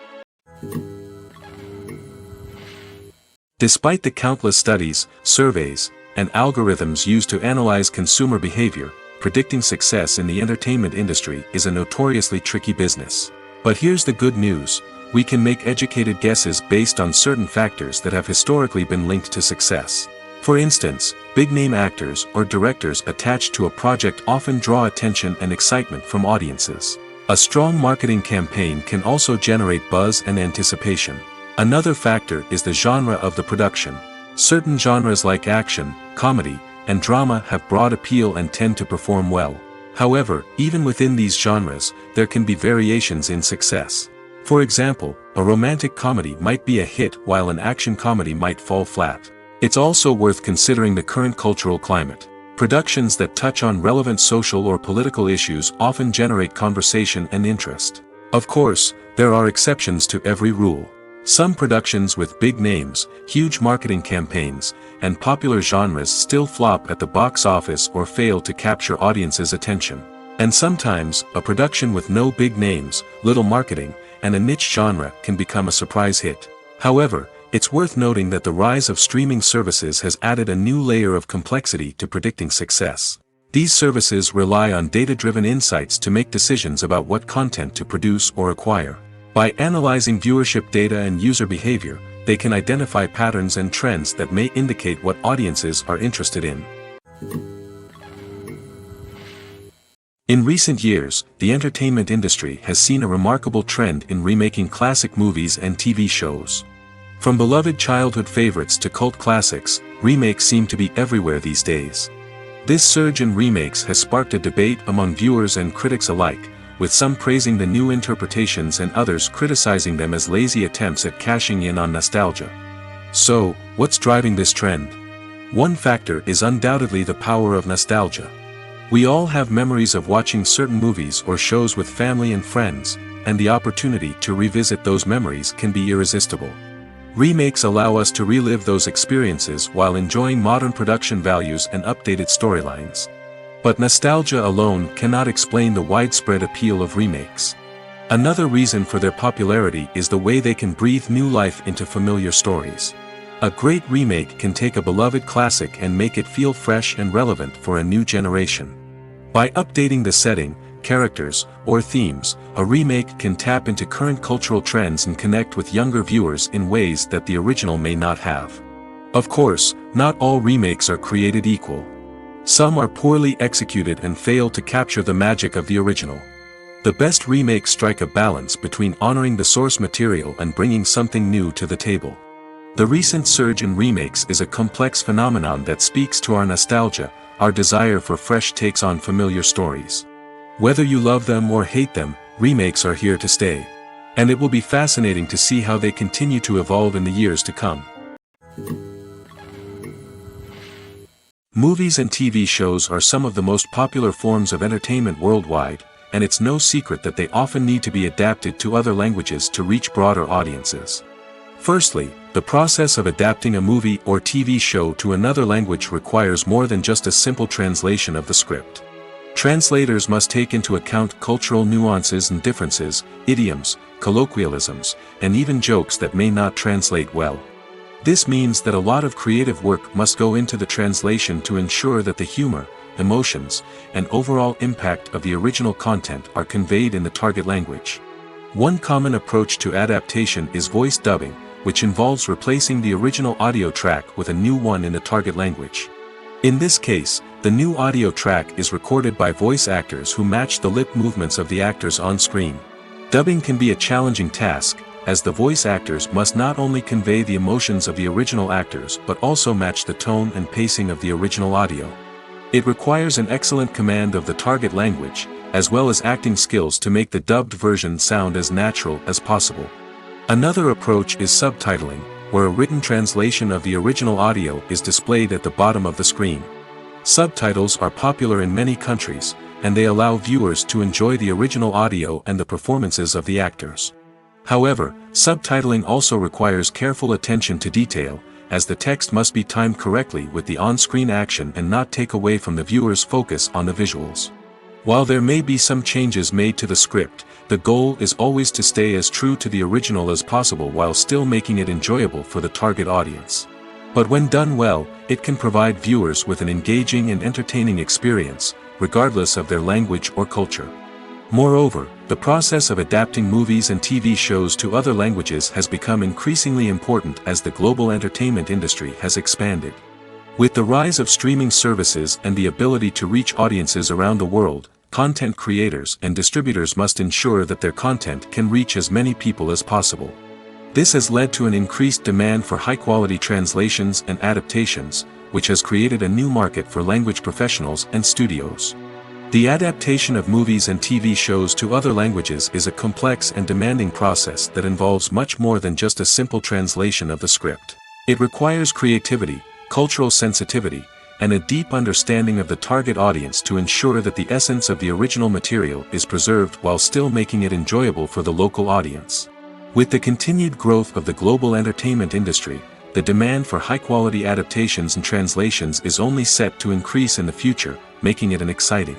Despite the countless studies, surveys, and algorithms used to analyze consumer behavior, predicting success in the entertainment industry is a notoriously tricky business. But here's the good news: we can make educated guesses based on certain factors that have historically been linked to success. For instance, big-name actors or directors attached to a project often draw attention and excitement from audiences. A strong marketing campaign can also generate buzz and anticipation. Another factor is the genre of the production. Certain genres like action, comedy, and drama have broad appeal and tend to perform well. However, even within these genres, there can be variations in success. For example, a romantic comedy might be a hit while an action comedy might fall flat. It's also worth considering the current cultural climate. Productions that touch on relevant social or political issues often generate conversation and interest. Of course, there are exceptions to every rule. Some productions with big names, huge marketing campaigns, and popular genres still flop at the box office or fail to capture audiences' attention. And sometimes, a production with no big names, little marketing, and a niche genre can become a surprise hit. However, it's worth noting that the rise of streaming services has added a new layer of complexity to predicting success. These services rely on data-driven insights to make decisions about what content to produce or acquire. By analyzing viewership data and user behavior, they can identify patterns and trends that may indicate what audiences are interested in. In recent years, the entertainment industry has seen a remarkable trend in remaking classic movies and TV shows. From beloved childhood favorites to cult classics, remakes seem to be everywhere these days. This surge in remakes has sparked a debate among viewers and critics alike, with some praising the new interpretations and others criticizing them as lazy attempts at cashing in on nostalgia. So, what's driving this trend? One factor is undoubtedly the power of nostalgia. We all have memories of watching certain movies or shows with family and friends, and the opportunity to revisit those memories can be irresistible. Remakes allow us to relive those experiences while enjoying modern production values and updated storylines. But nostalgia alone cannot explain the widespread appeal of remakes. Another reason for their popularity is the way they can breathe new life into familiar stories. A great remake can take a beloved classic and make it feel fresh and relevant for a new generation. By updating the setting, characters, or themes, a remake can tap into current cultural trends and connect with younger viewers in ways that the original may not have. Of course, not all remakes are created equal. Some are poorly executed and fail to capture the magic of the original. The best remakes strike a balance between honoring the source material and bringing something new to the table. The recent surge in remakes is a complex phenomenon that speaks to our nostalgia, our desire for fresh takes on familiar stories. Whether you love them or hate them, remakes are here to stay. And it will be fascinating to see how they continue to evolve in the years to come. Movies and TV shows are some of the most popular forms of entertainment worldwide, and it's no secret that they often need to be adapted to other languages to reach broader audiences. Firstly, the process of adapting a movie or TV show to another language requires more than just a simple translation of the script. Translators must take into account cultural nuances and differences, idioms, colloquialisms, and even jokes that may not translate well. This means that a lot of creative work must go into the translation to ensure that the humor, emotions, and overall impact of the original content are conveyed in the target language. One common approach to adaptation is voice dubbing, which involves replacing the original audio track with a new one in the target language. In this case, the new audio track is recorded by voice actors who match the lip movements of the actors on screen. Dubbing can be a challenging task, as the voice actors must not only convey the emotions of the original actors but also match the tone and pacing of the original audio. It requires an excellent command of the target language, as well as acting skills to make the dubbed version sound as natural as possible. Another approach is subtitling, where a written translation of the original audio is displayed at the bottom of the screen. Subtitles are popular in many countries, and they allow viewers to enjoy the original audio and the performances of the actors. However, subtitling also requires careful attention to detail, as the text must be timed correctly with the on-screen action and not take away from the viewer's focus on the visuals. While there may be some changes made to the script, the goal is always to stay as true to the original as possible while still making it enjoyable for the target audience. But when done well, it can provide viewers with an engaging and entertaining experience, regardless of their language or culture. Moreover, the process of adapting movies and TV shows to other languages has become increasingly important as the global entertainment industry has expanded. With the rise of streaming services and the ability to reach audiences around the world, content creators and distributors must ensure that their content can reach as many people as possible. This has led to an increased demand for high-quality translations and adaptations, which has created a new market for language professionals and studios. The adaptation of movies and TV shows to other languages is a complex and demanding process that involves much more than just a simple translation of the script. It requires creativity, cultural sensitivity, and a deep understanding of the target audience to ensure that the essence of the original material is preserved while still making it enjoyable for the local audience. With the continued growth of the global entertainment industry, the demand for high-quality adaptations and translations is only set to increase in the future, making it an exciting.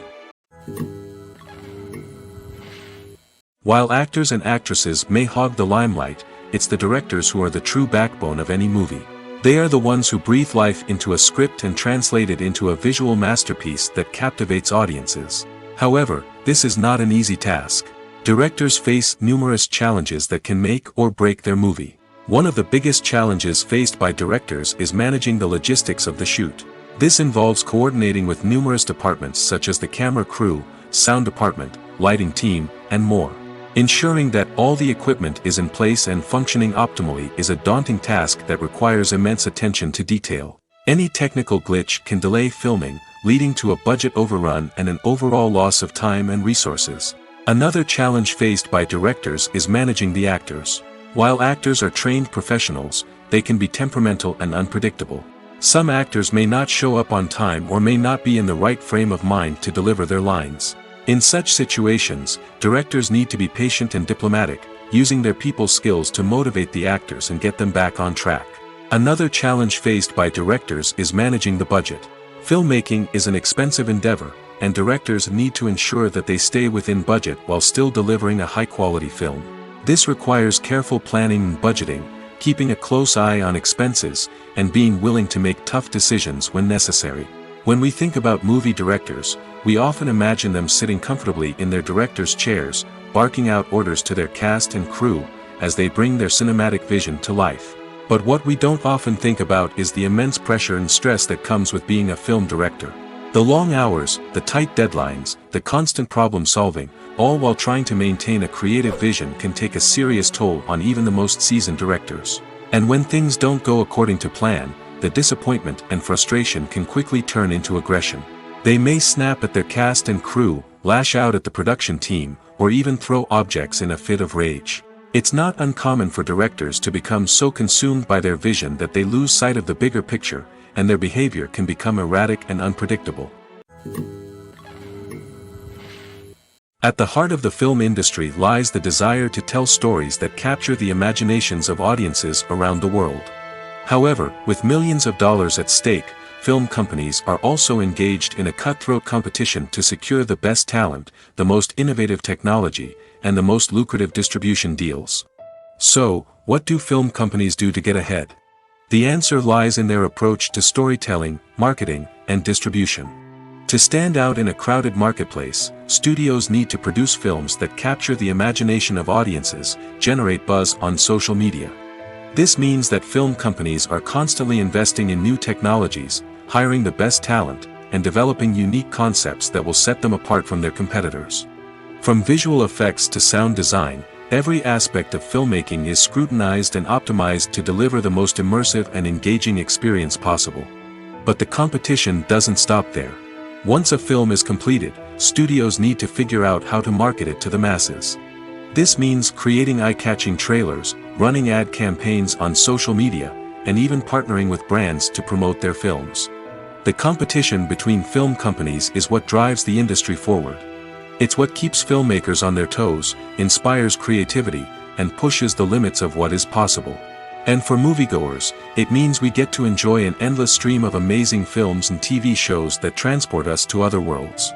While actors and actresses may hog the limelight, it's the directors who are the true backbone of any movie. They are the ones who breathe life into a script and translate it into a visual masterpiece that captivates audiences. However, this is not an easy task. Directors face numerous challenges that can make or break their movie. One of the biggest challenges faced by directors is managing the logistics of the shoot. This involves coordinating with numerous departments such as the camera crew, sound department, lighting team, and more. Ensuring that all the equipment is in place and functioning optimally is a daunting task that requires immense attention to detail. Any technical glitch can delay filming, leading to a budget overrun and an overall loss of time and resources. Another challenge faced by directors is managing the actors. While actors are trained professionals, they can be temperamental and unpredictable. Some actors may not show up on time or may not be in the right frame of mind to deliver their lines. In such situations, directors need to be patient and diplomatic, using their people skills to motivate the actors and get them back on track. Another challenge faced by directors is managing the budget. Filmmaking is an expensive endeavor, and directors need to ensure that they stay within budget while still delivering a high-quality film. This requires careful planning and budgeting, keeping a close eye on expenses, and being willing to make tough decisions when necessary. When we think about movie directors, we often imagine them sitting comfortably in their director's chairs, barking out orders to their cast and crew, as they bring their cinematic vision to life. But what we don't often think about is the immense pressure and stress that comes with being a film director. The long hours, the tight deadlines, the constant problem solving, all while trying to maintain a creative vision can take a serious toll on even the most seasoned directors. And when things don't go according to plan, the disappointment and frustration can quickly turn into aggression. They may snap at their cast and crew, lash out at the production team, or even throw objects in a fit of rage. It's not uncommon for directors to become so consumed by their vision that they lose sight of the bigger picture, and their behavior can become erratic and unpredictable. At the heart of the film industry lies the desire to tell stories that capture the imaginations of audiences around the world. However, with millions of dollars at stake, film companies are also engaged in a cutthroat competition to secure the best talent, the most innovative technology, and the most lucrative distribution deals. So, what do film companies do to get ahead? The answer lies in their approach to storytelling, marketing, and distribution. To stand out in a crowded marketplace, studios need to produce films that capture the imagination of audiences, generate buzz on social media. This means that film companies are constantly investing in new technologies, hiring the best talent, and developing unique concepts that will set them apart from their competitors. From visual effects to sound design, every aspect of filmmaking is scrutinized and optimized to deliver the most immersive and engaging experience possible. But the competition doesn't stop there. Once a film is completed, studios need to figure out how to market it to the masses. This means creating eye-catching trailers, running ad campaigns on social media, and even partnering with brands to promote their films. The competition between film companies is what drives the industry forward. It's what keeps filmmakers on their toes, inspires creativity, and pushes the limits of what is possible. And for moviegoers, it means we get to enjoy an endless stream of amazing films and TV shows that transport us to other worlds.